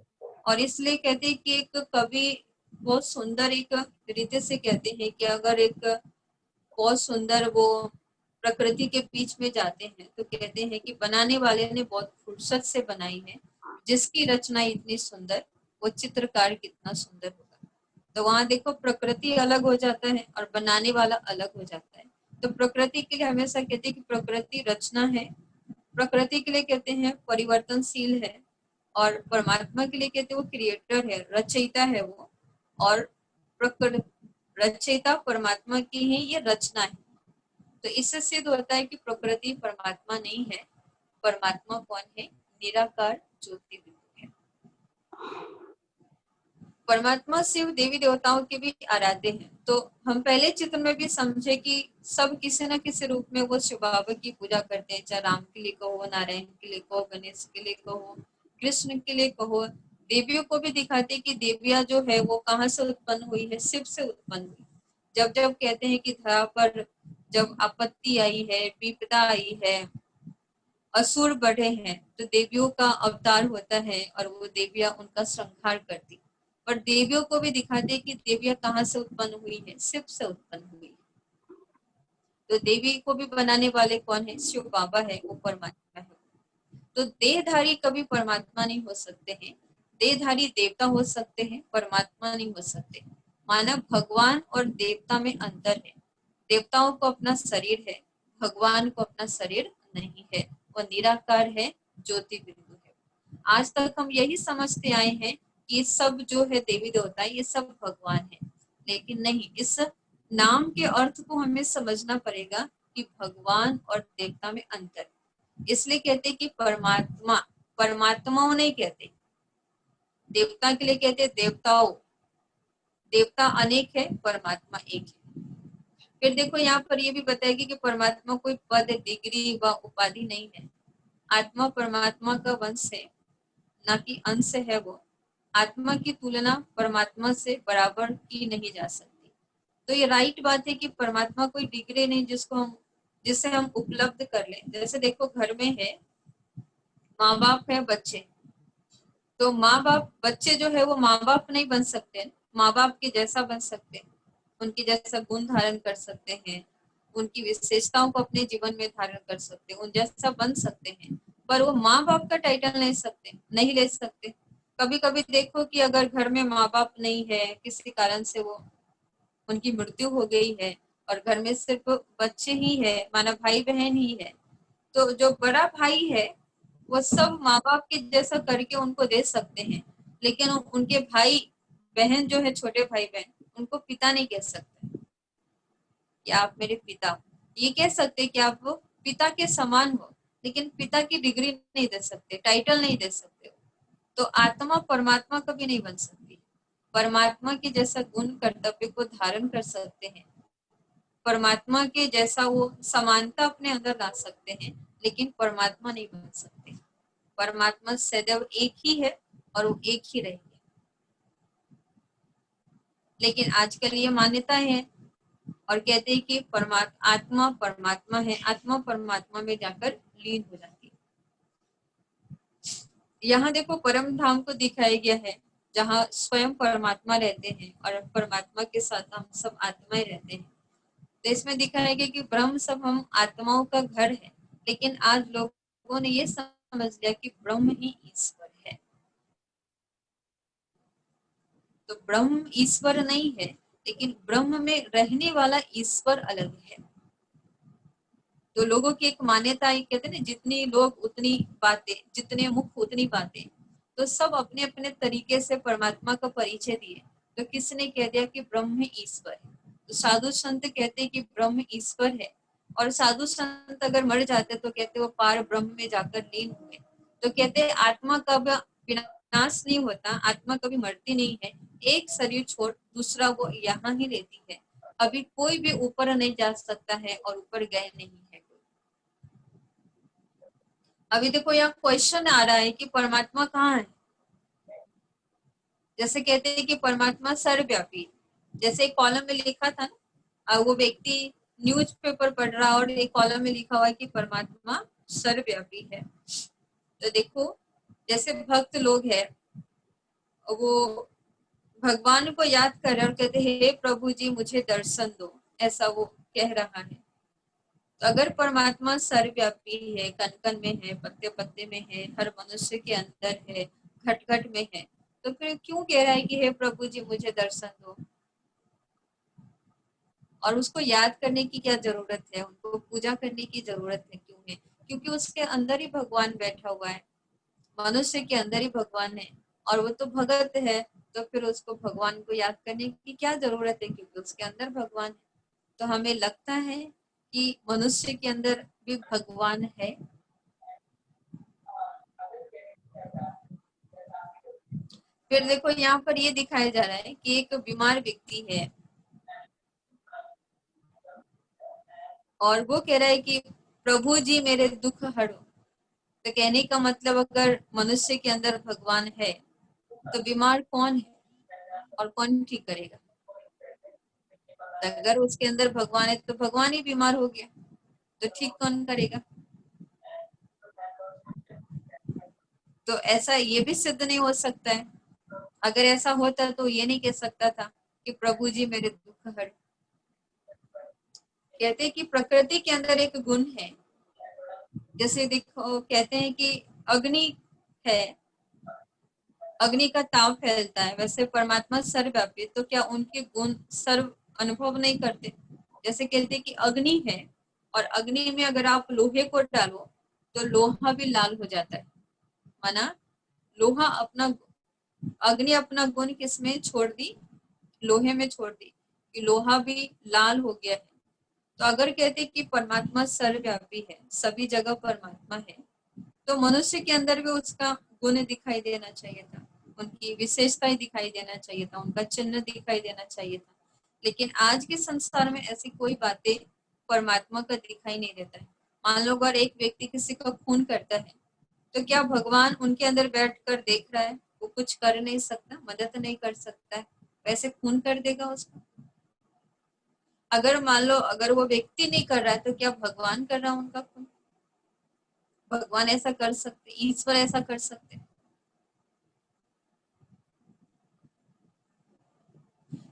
और इसलिए कहते हैं कि एक कवि बहुत सुंदर एक रीति से कहते हैं कि अगर एक बहुत सुंदर वो प्रकृति के बीच में जाते हैं तो कहते हैं कि बनाने वाले ने बहुत फुर्सत से बनाई है, जिसकी रचना इतनी सुंदर, वो चित्रकार कितना सुंदर होगा। तो वहां देखो प्रकृति अलग हो जाता है और बनाने वाला अलग हो जाता है। तो प्रकृति के लिए हमेशा कहते हैं कि प्रकृति रचना है, प्रकृति के लिए कहते हैं परिवर्तनशील है, और परमात्मा के लिए कहते हैं वो क्रिएटर है, रचयिता है वो। और प्रकृति रचयिता परमात्मा की ही ये रचना है। तो इससे सिद्ध होता है कि प्रकृति परमात्मा नहीं है, परमात्मा कौन है? निराकार ज्योति बिंदु है। परमात्मा शिव देवी देवताओं के भी आराध्य हैं। तो हम पहले चित्र में भी समझे कि सब किसी न किसी रूप में वो शिव बाबा की पूजा करते हैं, चाहे राम के लिए कहो, नारायण के लिए कहो, गणेश के लिए कहो, कृष्ण के लिए कहो। देवियों को भी दिखाते कि देवियां जो है वो कहाँ से उत्पन्न हुई है, शिव से उत्पन्न हुई। जब जब कहते हैं कि धरा पर जब आपत्ति आई है, विपदा आई है, असुर बढ़े हैं, तो देवियों का अवतार होता है और वो देवियां उनका संहार करती। पर देवियों को भी दिखाते कि देवियां कहाँ से उत्पन्न हुई है, शिव से उत्पन्न हुई है। तो देवी को भी बनाने वाले कौन है? शिव बाबा है, वो परमात्मा है। तो देहधारी कभी परमात्मा नहीं हो सकते हैं। देहधारी देवता हो सकते हैं, परमात्मा नहीं हो सकते। मानव भगवान और देवता में अंतर है। देवताओं को अपना शरीर है, भगवान को अपना शरीर नहीं है। वो निराकार है, ज्योति बिंदु है। आज तक हम यही समझते आए हैं कि सब जो है देवी देवता ये सब भगवान है, लेकिन नहीं। इस नाम के अर्थ को हमें समझना पड़ेगा कि भगवान और देवता में अंतर। इसलिए कहते कि परमात्मा, परमात्माओं नहीं कहते। देवता के लिए कहते देवताओं। देवता अनेक है, परमात्मा एक है। फिर देखो यहाँ पर ये भी बताएगी कि परमात्मा कोई पद, डिग्री व उपाधि नहीं है। आत्मा परमात्मा का वंश है, ना कि अंश है। वो आत्मा की तुलना परमात्मा से बराबर की नहीं जा सकती। तो ये राइट बात है कि परमात्मा कोई डिग्री नहीं जिससे हम उपलब्ध कर लें। जैसे देखो घर में है, माँ बाप है, बच्चे। तो माँ बाप, बच्चे जो है वो माँ बाप नहीं बन सकते, माँ बाप के जैसा बन सकते, उनके जैसा गुण धारण कर सकते हैं, उनकी विशेषताओं को अपने जीवन में धारण कर सकते हैं, उन जैसा बन सकते हैं। पर वो माँ बाप का टाइटल नहीं ले सकते। कभी कभी देखो कि अगर घर में माँ बाप नहीं है, किसी कारण से वो उनकी मृत्यु हो गई है और घर में सिर्फ बच्चे ही है, माना भाई बहन ही है, तो जो बड़ा भाई है वो सब माँ बाप के जैसा करके उनको दे सकते हैं। लेकिन उनके भाई बहन जो है, छोटे भाई बहन, उनको पिता नहीं कह सकते कि आप मेरे पिता हो। ये कह सकते कि आप पिता के समान हो, लेकिन पिता की डिग्री नहीं दे सकते, टाइटल नहीं दे सकते। तो आत्मा परमात्मा कभी नहीं बन सकती। परमात्मा के जैसा गुण कर्तव्य को धारण कर सकते हैं, परमात्मा के जैसा वो समानता अपने अंदर ला सकते हैं, लेकिन परमात्मा नहीं बन सकते। परमात्मा सदैव एक ही है और वो एक ही रहेंगे। लेकिन आजकल ये मान्यता है और कहते हैं कि आत्मा परमात्मा है, आत्मा परमात्मा में जाकर लीन हो जाती है। यहाँ देखो परम धाम को दिखाया गया है, जहाँ स्वयं परमात्मा रहते हैं और परमात्मा के साथ हम सब आत्माएं रहते हैं। तो इसमें दिखाया गया कि ब्रह्म सब हम आत्माओं का घर है। लेकिन आज लोगों ने ये समझ लिया कि ब्रह्म ही ईश्वर है। तो ब्रह्म ईश्वर नहीं है, लेकिन ब्रह्म में रहने वाला ईश्वर अलग है। तो लोगों की एक मान्यता है, कहते हैं जितनी लोग उतनी बातें, जितने मुख उतनी बातें। तो सब अपने अपने तरीके से परमात्मा का परिचय दिए। तो किसने कह दिया कि ब्रह्म ईश्वर है। तो साधु संत कहते हैं कि ब्रह्म ईश्वर है, और साधु संत अगर मर जाते तो कहते वो पार ब्रह्म में जाकर लीन हुए। तो कहते हैं आत्मा कब विनाश नहीं होता, आत्मा कभी मरती नहीं है। एक शरीर छोड़ दूसरा वो यहाँ ही रहती है। अभी कोई भी ऊपर नहीं जा सकता है और ऊपर गए नहीं है। अभी देखो यहाँ क्वेश्चन आ रहा है कि परमात्मा कहाँ है। जैसे कहते हैं कि परमात्मा सर्वव्यापी। जैसे एक कॉलम में लिखा था ना, वो व्यक्ति न्यूज़पेपर पढ़ रहा और एक कॉलम में लिखा हुआ है कि परमात्मा सर्वव्यापी है। तो देखो जैसे भक्त लोग हैं, वो भगवान को याद कर रहे और कहते हैं हे प्रभु जी मुझे दर्शन दो, ऐसा वो कह रहा है। तो अगर परमात्मा सर्वव्यापी है, कण कण में है, पत्ते पत्ते में है, हर मनुष्य के अंदर है, घट घट में है, तो फिर क्यों कह रहा है कि हे प्रभु जी मुझे दर्शन दो। और उसको याद करने की क्या जरूरत है, उनको पूजा करने की जरूरत है क्यों है? क्योंकि उसके अंदर ही भगवान बैठा हुआ है, मनुष्य के अंदर ही भगवान है और वो तो भगत है। तो फिर उसको भगवान को याद करने की क्या जरूरत है, क्योंकि उसके अंदर भगवान है। तो हमें लगता है कि मनुष्य के अंदर भी भगवान है। फिर देखो यहाँ पर ये दिखाया जा रहा है कि एक बीमार व्यक्ति है और वो कह रहा है कि प्रभु जी मेरे दुख हरो। तो कहने का मतलब अगर मनुष्य के अंदर भगवान है तो बीमार कौन है और कौन ठीक करेगा? तो अगर उसके अंदर भगवान है तो भगवान ही बीमार हो गया, तो ठीक कौन करेगा? तो ऐसा ये भी सिद्ध नहीं हो सकता है। अगर ऐसा होता तो ये नहीं कह सकता था कि प्रभु जी मेरे दुख हर। कहते हैं कि प्रकृति के अंदर एक गुण है, जैसे देखो कहते हैं कि अग्नि है, अग्नि का ताप फैलता है, वैसे परमात्मा सर्वव्यापी, तो क्या उनके गुण सर्व अनुभव नहीं करते? जैसे कहते हैं कि अग्नि है और अग्नि में अगर आप लोहे को डालो तो लोहा भी लाल हो जाता है। माना लोहा अपना, अग्नि अपना गुण किसमें छोड़ दी? लोहे में छोड़ दी, कि लोहा भी लाल हो गया है। तो अगर कहते कि परमात्मा सर्वव्यापी है, सभी जगह परमात्मा है, तो मनुष्य के अंदर भी उसका गुण दिखाई देना चाहिए था, उनकी विशेषताएं दिखाई देना चाहिए था, उनका चिन्ह दिखाई देना चाहिए था। लेकिन आज के संसार में ऐसी कोई बातें परमात्मा का दिखाई नहीं देता है। मान लो अगर एक व्यक्ति किसी का खून करता है तो क्या भगवान उनके अंदर बैठकर देख रहा है? वो कुछ कर नहीं सकता, मदद नहीं कर सकता है, वैसे खून कर देगा उसको। अगर मान लो अगर वो व्यक्ति नहीं कर रहा है तो क्या भगवान कर रहा है उनका खून? भगवान ऐसा कर सकते, ईश्वर ऐसा कर सकते?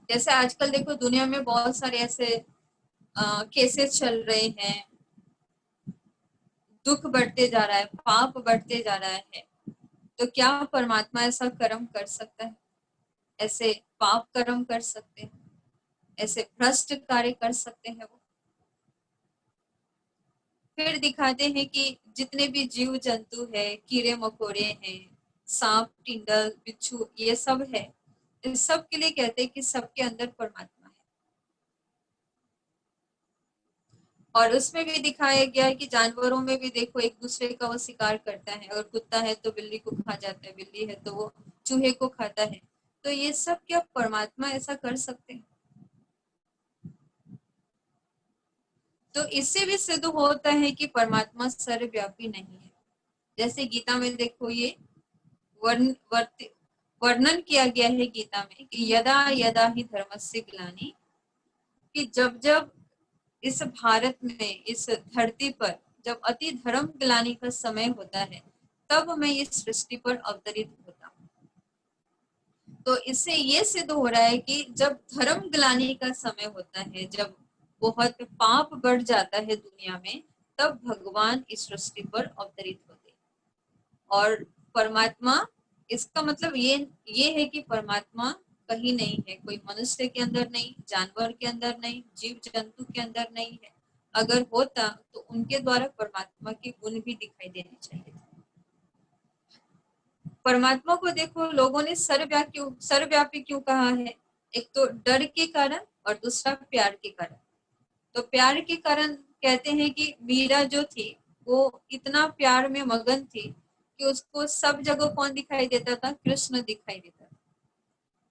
जैसे आजकल देखो दुनिया में बहुत सारे ऐसे केसेस चल रहे हैं, दुख बढ़ते जा रहा है, पाप बढ़ते जा रहा है, तो क्या परमात्मा ऐसा कर्म कर सकता है? ऐसे पाप कर्म कर सकते हैं, ऐसे भ्रष्ट कार्य कर सकते हैं वो? फिर दिखाते हैं कि जितने भी जीव जंतु है, कीड़े मकोड़े हैं, सांप टिंडल बिच्छू, ये सब है, इस सब के लिए कहते हैं कि सबके अंदर परमात्मा है। और उसमें भी दिखाया गया है कि जानवरों में भी देखो एक दूसरे का वो शिकार करता है, अगर कुत्ता है तो बिल्ली को खा जाता है, बिल्ली है तो वो चूहे को खाता है। तो ये सब क्या परमात्मा ऐसा कर सकते हैं? तो इससे भी सिद्ध होता है कि परमात्मा सर्वव्यापी नहीं है। जैसे गीता में देखो ये वर्ण वर्णन किया गया है गीता में कि यदा यदा ही धर्मस्य ग्लानि, कि जब जब इस भारत में, इस धरती पर जब अति धर्म ग्लानि का समय होता है, तब मैं इस सृष्टि पर अवतरित होता हूँ। तो इससे ये सिद्ध हो रहा है कि जब धर्म ग्लानि का समय होता है, जब बहुत पाप बढ़ जाता है दुनिया में, तब भगवान इस सृष्टि पर अवतरित होते हैं। और परमात्मा, इसका मतलब ये है कि परमात्मा कहीं नहीं है, कोई मनुष्य के अंदर नहीं, जानवर के अंदर नहीं, जीव जंतु के अंदर नहीं है। अगर होता तो उनके द्वारा परमात्मा के गुण भी दिखाई देने चाहिए। परमात्मा को देखो लोगों ने सर्वव्यापी क्यों कहा है? एक तो डर के कारण और दूसरा प्यार के कारण। तो प्यार के कारण कहते हैं कि मीरा जो थी वो इतना प्यार में मगन थी कि उसको सब जगह कौन दिखाई देता था? कृष्ण दिखाई देता था।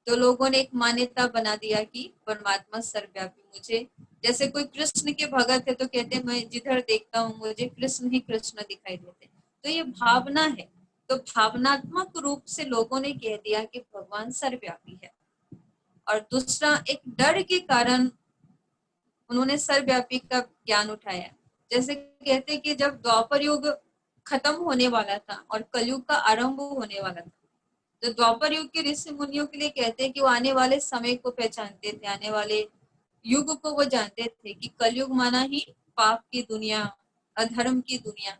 तो लोगों ने एक मान्यता बना दिया कि परमात्मा सर्वव्यापी, मुझे जैसे कोई कृष्ण के भगत है तो कहते हैं मैं जिधर देखता हूँ मुझे कृष्ण ही कृष्ण दिखाई देते। तो ये भावना है। तो भावनात्मक रूप से लोगों ने कह दिया कि भगवान सर्वव्यापी है। और दूसरा एक डर के कारण उन्होंने सर्वव्यापी का ज्ञान उठाया। जैसे कहते हैं कि जब द्वापर युग खत्म होने वाला था और कलयुग का आरंभ होने वाला था, तो द्वापर युग के ऋषि मुनियों के लिए कहते हैं कि वो आने वाले समय को पहचानते थे, आने वाले युग को वो जानते थे कि कलयुग माना ही पाप की दुनिया, अधर्म की दुनिया।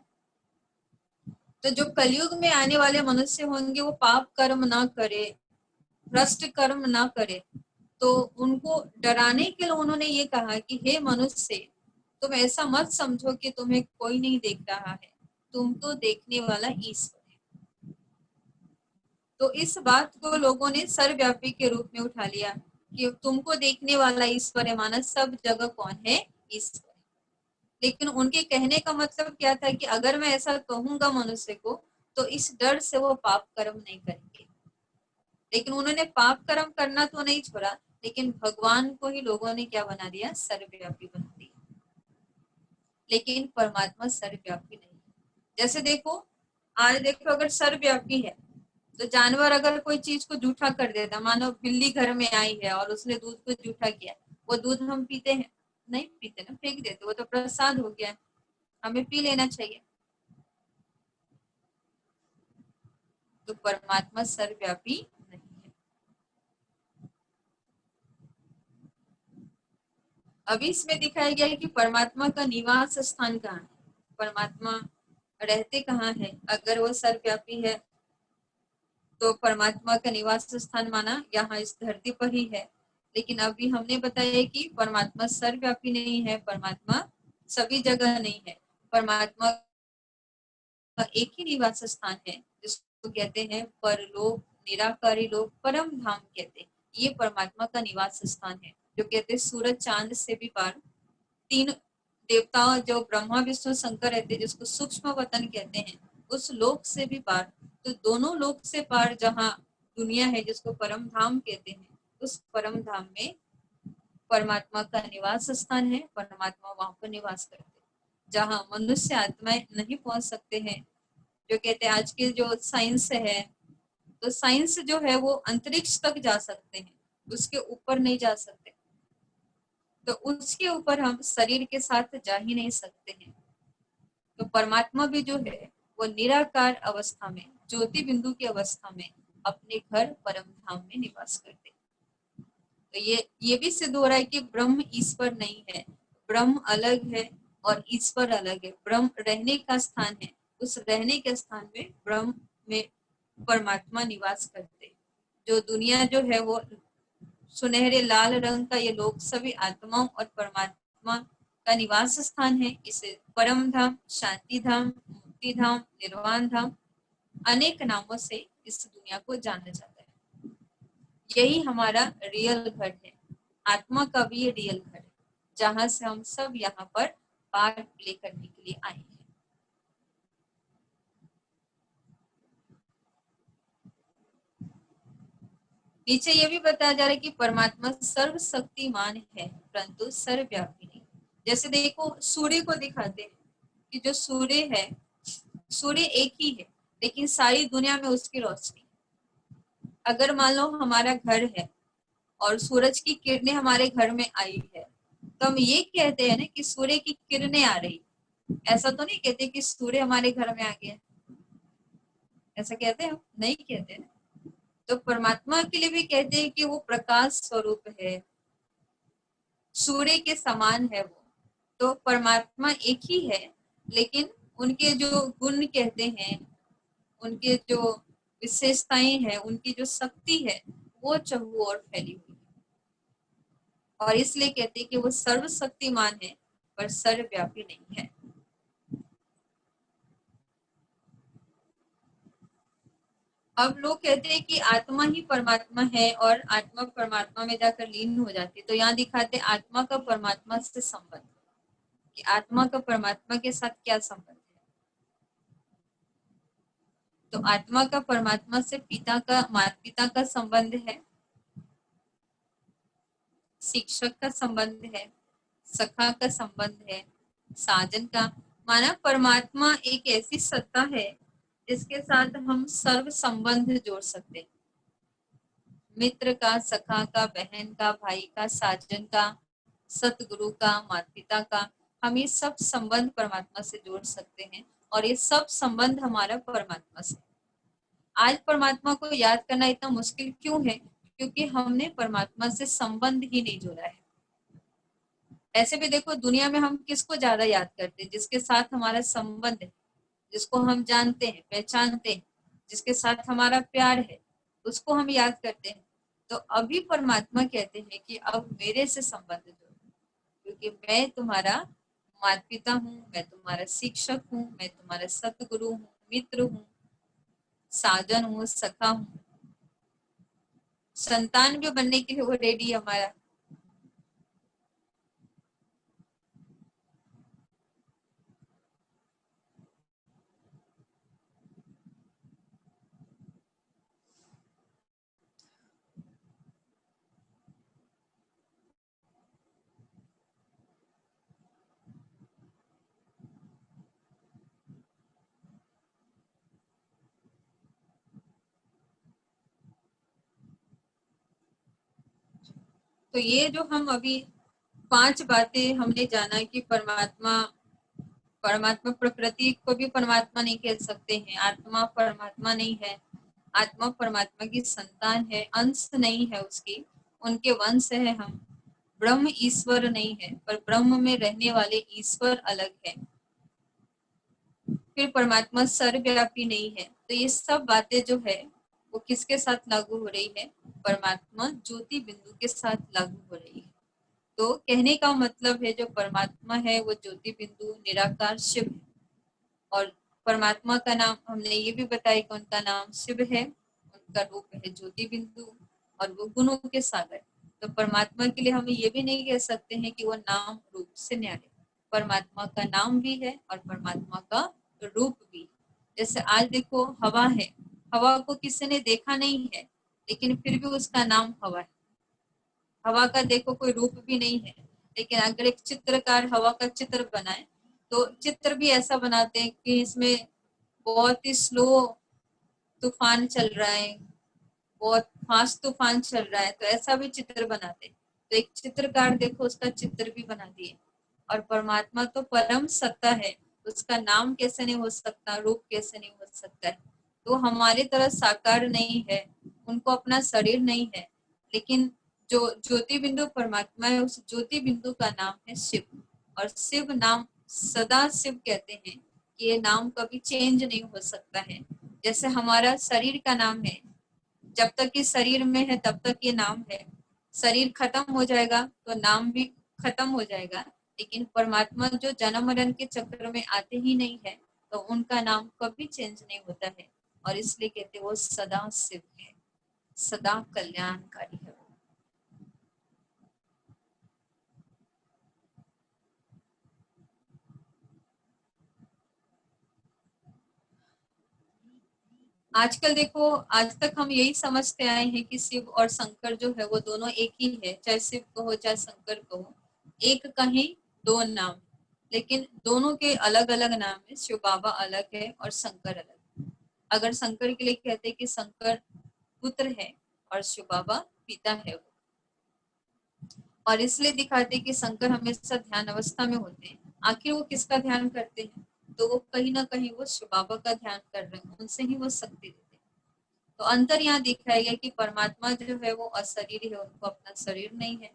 तो जो कलयुग में आने वाले मनुष्य होंगे वो पाप कर्म ना करे, भ्रष्ट कर्म ना करे, तो उनको डराने के लिए उन्होंने ये कहा कि हे मनुष्य, तुम ऐसा मत समझो कि तुम्हें कोई नहीं देख रहा है, तुमको देखने वाला ईश्वर है। तो इस बात को लोगों ने सर्वव्यापी के रूप में उठा लिया कि तुमको देखने वाला ईश्वर है, माना सब जगह कौन है? ईश्वर। लेकिन उनके कहने का मतलब क्या था कि अगर मैं ऐसा कहूंगा मनुष्य को तो इस डर से वो पाप कर्म नहीं करेंगे। लेकिन उन्होंने पाप कर्म करना तो नहीं छोड़ा, लेकिन भगवान को ही लोगों ने क्या बना दिया, सर्वव्यापी बना दिया। लेकिन परमात्मा सर्वव्यापी नहीं। जैसे देखो, आज देखो अगर सर्वव्यापी है तो जानवर अगर कोई चीज को जूठा कर देता, मानो बिल्ली घर में आई है और उसने दूध को जूठा किया, वो दूध हम पीते हैं? नहीं पीते ना, फेंक देते, वो तो प्रसाद हो गया, हमें पी लेना चाहिए। तो परमात्मा सर्वव्यापी नहीं है। अभी इसमें दिखाया गया है कि परमात्मा का निवास स्थान कहाँ है, परमात्मा रहते कहाँ है। अगर वो सर्वव्यापी है तो परमात्मा का निवास स्थान माना यहाँ इस धरती पर ही है। लेकिन अभी हमने बताया कि परमात्मा सर्वव्यापी नहीं है, परमात्मा सभी जगह नहीं है। परमात्मा का एक ही निवास स्थान है जिसको कहते हैं परलोक, निराकारी लोक, परम धाम कहते हैं। ये परमात्मा का निवास स्थान है, जो कहते हैं सूरज चांद से भी पार। तीन देवताओं जो ब्रह्मा विष्णु शंकर रहते, जिसको सूक्ष्म वतन कहते हैं, उस लोक से भी पार। तो दोनों लोक से पार जहाँ दुनिया है, जिसको परम धाम कहते हैं, उस परम धाम में परमात्मा का निवास स्थान है। परमात्मा वहां पर निवास करते हैं, जहाँ मनुष्य आत्माएं नहीं पहुंच सकते हैं। जो कहते हैं आज की जो साइंस है, तो साइंस जो है वो अंतरिक्ष तक जा सकते हैं, उसके ऊपर नहीं जा सकते। तो उसके ऊपर हम शरीर के साथ जा ही नहीं सकते हैं। तो परमात्मा भी जो है वो निराकार अवस्था में, ज्योति बिंदु की अवस्था में अपने घर परम धाम में निवास करते हैं। तो ये भी सिद्ध हो रहा है कि ब्रह्म ईश्वर नहीं है, ब्रह्म अलग है और ईश्वर अलग है। ब्रह्म रहने का स्थान है, उस रहने के स्थान में ब्रह्म में परमात्मा निवास करते। जो दुनिया जो है वो सुनहरे लाल रंग का, ये लोग सभी आत्माओं और परमात्मा का निवास स्थान है। इसे परम धाम, शांति धाम, मुक्ति धाम, निर्वाण धाम, अनेक नामों से इस दुनिया को जाना जाता है। यही हमारा रियल घर है, आत्मा का भी ये रियल घर है, जहां से हम सब यहाँ पर पार्ट प्ले करने के लिए आए हैं। नीचे ये भी बताया जा रहा है कि परमात्मा सर्वशक्तिमान है परंतु सर्वव्यापी नहीं। जैसे देखो सूर्य को दिखाते हैं कि जो सूर्य है, सूर्य एक ही है, लेकिन सारी दुनिया में उसकी रोशनी। अगर मान लो हमारा घर है और सूरज की किरणें हमारे घर में आई है, तो हम ये कहते हैं ना कि सूर्य की किरणें आ रही। ऐसा तो नहीं कहते कि सूर्य हमारे घर में आ गया, ऐसा कहते हैं हम? नहीं कहते ना। तो परमात्मा के लिए भी कहते हैं कि वो प्रकाश स्वरूप है, सूर्य के समान है वो। तो परमात्मा एक ही है, लेकिन उनके जो गुण कहते हैं, उनके जो विशेषताएं हैं, उनकी जो शक्ति है, वो चहुओर फैली हुई है। और इसलिए कहते हैं कि वो सर्वशक्तिमान है पर सर्वव्यापी नहीं है। अब लोग कहते हैं कि आत्मा ही परमात्मा है और आत्मा परमात्मा में जाकर लीन हो जाती है। तो यहाँ दिखाते आत्मा का परमात्मा से संबंध, कि आत्मा का परमात्मा के साथ क्या संबंध है। तो आत्मा का परमात्मा से पिता का, माता पिता का संबंध है, शिक्षक का संबंध है, सखा का संबंध है, साजन का। माना परमात्मा एक ऐसी सत्ता है जिसके साथ हम सर्व संबंध जोड़ सकते हैं। मित्र का, सखा का, बहन का, भाई का, साजन का, सतगुरु का, माता पिता का, हम ये सब संबंध परमात्मा से जोड़ सकते हैं। और ये सब संबंध हमारा परमात्मा से। आज परमात्मा को याद करना इतना मुश्किल क्यों है? क्योंकि हमने परमात्मा से संबंध ही नहीं जोड़ा है। ऐसे भी देखो दुनिया में हम किसको ज्यादा याद करते हैं? जिसके साथ हमारा संबंध है, जिसको हम जानते हैं, पहचानते हैं, जिसके साथ हमारा प्यार है, उसको हम याद करते हैं। तो अभी परमात्मा कहते हैं कि अब मेरे से संबंध जोड़ो, क्योंकि मैं तुम्हारा माता पिता हूँ, मैं तुम्हारा शिक्षक हूँ, मैं तुम्हारा सतगुरु हूँ, मित्र हूँ, साजन हूँ, सखा हूँ। संतान भी बनने के लिए वो रेडी है हमारा। तो ये जो हम अभी 5 बातें हमने जाना कि परमात्मा प्रकृति को भी परमात्मा नहीं कह सकते हैं, आत्मा परमात्मा नहीं है, आत्मा परमात्मा की संतान है, अंश नहीं है उसकी, उनके वंश है हम। ब्रह्म ईश्वर नहीं है, पर ब्रह्म में रहने वाले ईश्वर अलग है। फिर परमात्मा सर्वव्यापी नहीं है। तो ये सब बातें जो है वो किसके साथ लागू हो रही है? परमात्मा ज्योति बिंदु के साथ लागू हो रही है। तो कहने का मतलब है जो परमात्मा है वो ज्योति बिंदु निराकार शिव है। और परमात्मा का नाम हमने ये भी बताया कि उनका नाम शिव है, उनका रूप है ज्योति बिंदु और वो गुणों के सागर। तो परमात्मा के लिए हम ये भी नहीं कह सकते हैं कि वो नाम रूप से न्यारे। परमात्मा का नाम भी है और परमात्मा का रूप भी। जैसे आज देखो हवा है, हवा को किसी ने देखा नहीं है, लेकिन फिर भी उसका नाम हवा है। हवा का देखो कोई रूप भी नहीं है, लेकिन अगर एक चित्रकार हवा का चित्र बनाए तो चित्र भी ऐसा बनाते हैं कि इसमें बहुत ही स्लो तूफान चल रहा है, बहुत फास्ट तूफान चल रहा है, तो ऐसा भी चित्र बनाते। तो एक चित्रकार देखो उसका चित्र भी बना दिए। और परमात्मा तो परम सत्ता है, उसका नाम कैसे नहीं हो सकता, रूप कैसे नहीं हो सकता है। तो हमारी तरह साकार नहीं है, उनको अपना शरीर नहीं है, लेकिन जो ज्योति बिंदु परमात्मा है उस ज्योति बिंदु का नाम है शिव। और शिव नाम सदा शिव कहते हैं कि ये नाम कभी चेंज नहीं हो सकता है। जैसे हमारा शरीर का नाम है, जब तक ये शरीर में है तब तक ये नाम है, शरीर खत्म हो जाएगा तो नाम भी खत्म हो जाएगा। लेकिन परमात्मा जो जन्म मरण के चक्र में आते ही नहीं है, तो उनका नाम कभी चेंज नहीं होता है। और इसलिए कहते वो सदा शिव है, सदा कल्याणकारी है। आजकल देखो, आज तक हम यही समझते आए हैं कि शिव और शंकर जो है वो दोनों एक ही है, चाहे शिव कहो चाहे शंकर कहो, एक कहीं दो नाम, लेकिन दोनों के अलग अलग नाम है। शिव बाबा अलग है और शंकर अलग। अगर शंकर के लिए कहते हैं कि शंकर पुत्र है और शिव बाबा पिता है वो। और इसलिए दिखाते कि शंकर हमेशा ध्यान अवस्था में होते हैं। आखिर वो किसका ध्यान करते हैं? तो वो कहीं ना कहीं वो शिव बाबा का ध्यान कर रहे हैं, उनसे ही वो शक्ति देते हैं। तो अंतर यहाँ दिखाया गया कि परमात्मा जो है वो अशरीरी है, उनको अपना शरीर नहीं है,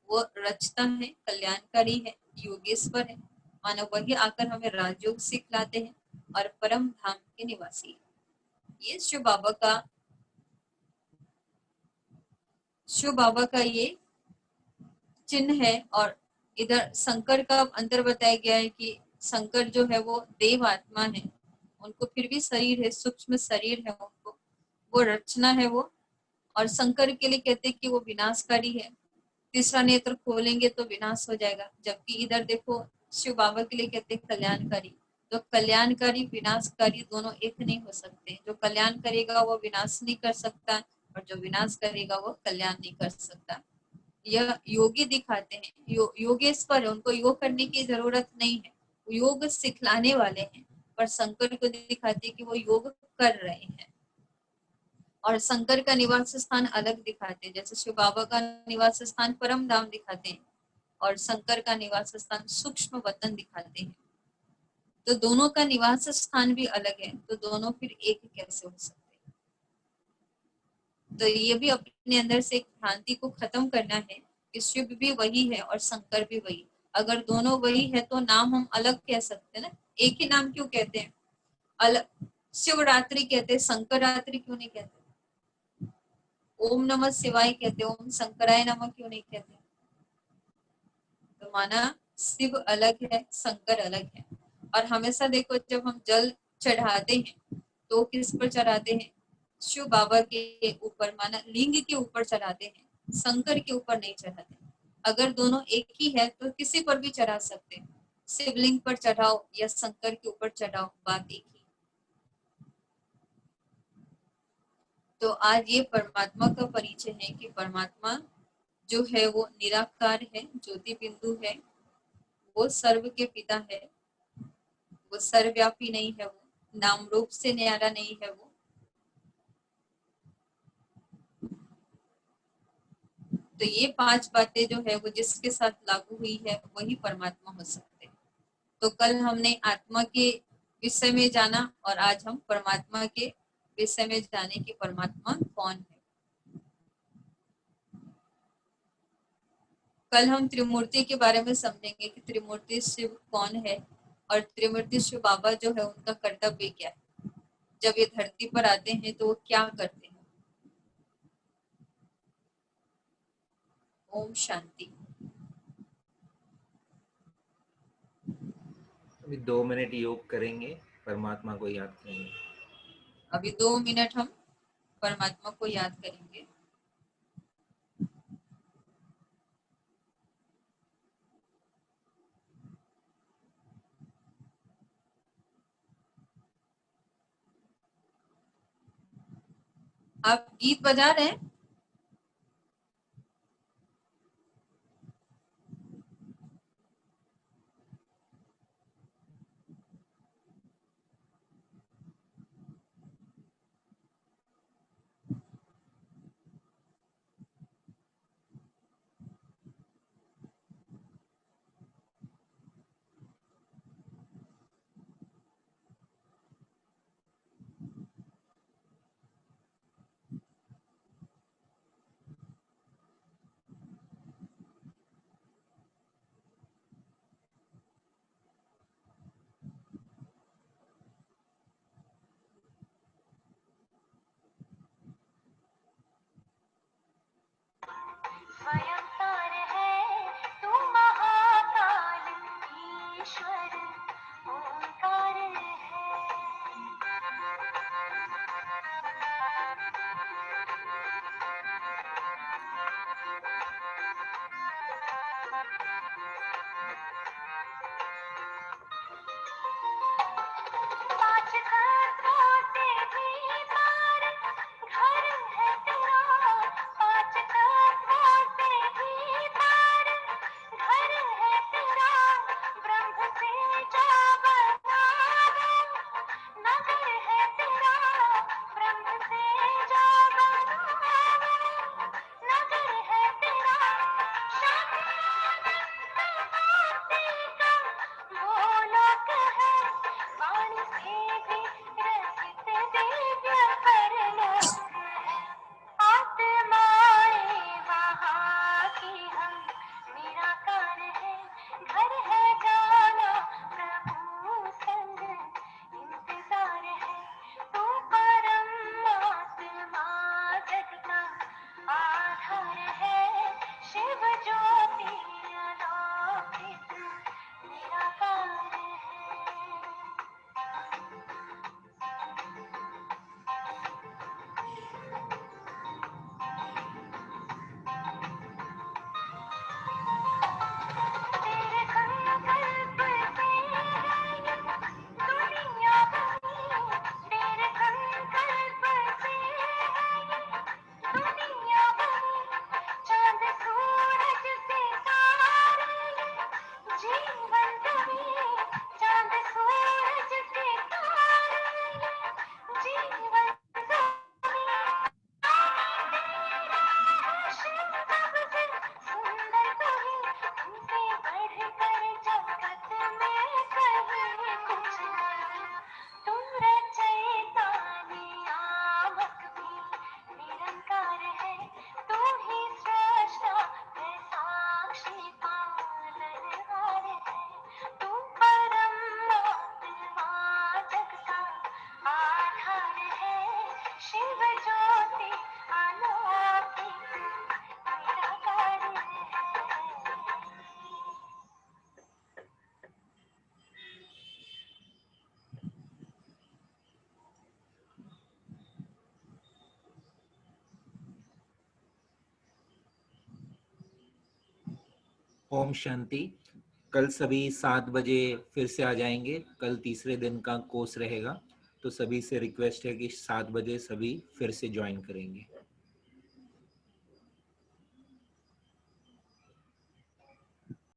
वो रचता है, कल्याणकारी है, योगेश्वर है, मानो वही आकर हमें राजयोग सिखलाते हैं और परम धाम के निवासी है। ये शिव बाबा का ये चिन्ह है। और इधर शंकर का अंतर बताया गया है कि शंकर जो है वो देव आत्मा है, उनको फिर भी शरीर है, सूक्ष्म शरीर है, उनको वो रचना है वो। और शंकर के लिए कहते हैं कि वो विनाशकारी है, तीसरा नेत्र खोलेंगे तो विनाश हो जाएगा। जबकि इधर देखो शिव बाबा के लिए कहते हैं कल्याणकारी। तो कल्याणकारी विनाशकारी दोनों एक नहीं हो सकते। जो कल्याण करेगा वो विनाश नहीं कर सकता, और जो विनाश करेगा वो कल्याण नहीं कर सकता। यह योगी दिखाते हैं, योगेश्वर है, उनको योग करने की जरूरत नहीं है, योग सिखलाने वाले हैं। पर शंकर को दिखाते हैं कि वो योग कर रहे हैं। और शंकर का निवास स्थान अलग दिखाते हैं, जैसे शिव बाबा का निवास स्थान परम धाम दिखाते हैं और शंकर का निवास स्थान सूक्ष्म वतन दिखाते हैं। तो दोनों का निवास स्थान भी अलग है, तो दोनों फिर एक कैसे हो सकते हैं? तो ये भी अपने अंदर से एक भ्रांति को खत्म करना है कि शिव भी वही है और शंकर भी वही। अगर दोनों वही है तो नाम हम अलग कह सकते हैं ना, एक ही नाम क्यों कहते हैं? अलग शिवरात्रि कहते हैं, शंकर रात्रि क्यों नहीं कहते? ओम नमः शिवाय कहते, ओम शंकराय नमः क्यों नहीं कहते? तो माना शिव अलग है, शंकर अलग है। और हमेशा देखो जब हम जल चढ़ाते हैं तो किस पर चढ़ाते हैं? शिव बाबा के ऊपर, माना लिंग के ऊपर चढ़ाते हैं, शंकर के ऊपर नहीं चढ़ाते। अगर दोनों एक ही है तो किसी पर भी चढ़ा सकते हैं, शिवलिंग पर चढ़ाओ या शंकर के ऊपर चढ़ाओ, बात एक ही। तो आज ये परमात्मा का परिचय है कि परमात्मा जो है वो निराकार है, ज्योति बिंदु है, वो सर्व के पिता है, वो सर्वव्यापी नहीं है, वो नाम रूप से न्यारा नहीं है वो। तो ये 5 बातें जो है वो जिसके साथ लागू हुई है वही परमात्मा हो सकते हैं। तो कल हमने आत्मा के विषय में जाना और आज हम परमात्मा के विषय में जाने कि परमात्मा कौन है। कल हम त्रिमूर्ति के बारे में समझेंगे कि त्रिमूर्ति शिव कौन है और त्रिमूर्ति शिव बाबा जो है उनका कर्तव्य क्या है, जब ये धरती पर आते हैं तो वो क्या करते हैं। ओम शांति। अभी 2 मिनट योग करेंगे, परमात्मा को याद करेंगे। अभी 2 मिनट हम परमात्मा को याद करेंगे। आप गीत बजा रहे हैं? ओम शांति। कल सभी 7 बजे फिर से आ जाएंगे। कल तीसरे दिन का कोर्स रहेगा, तो सभी से रिक्वेस्ट है कि 7 बजे सभी फिर से ज्वाइन करेंगे।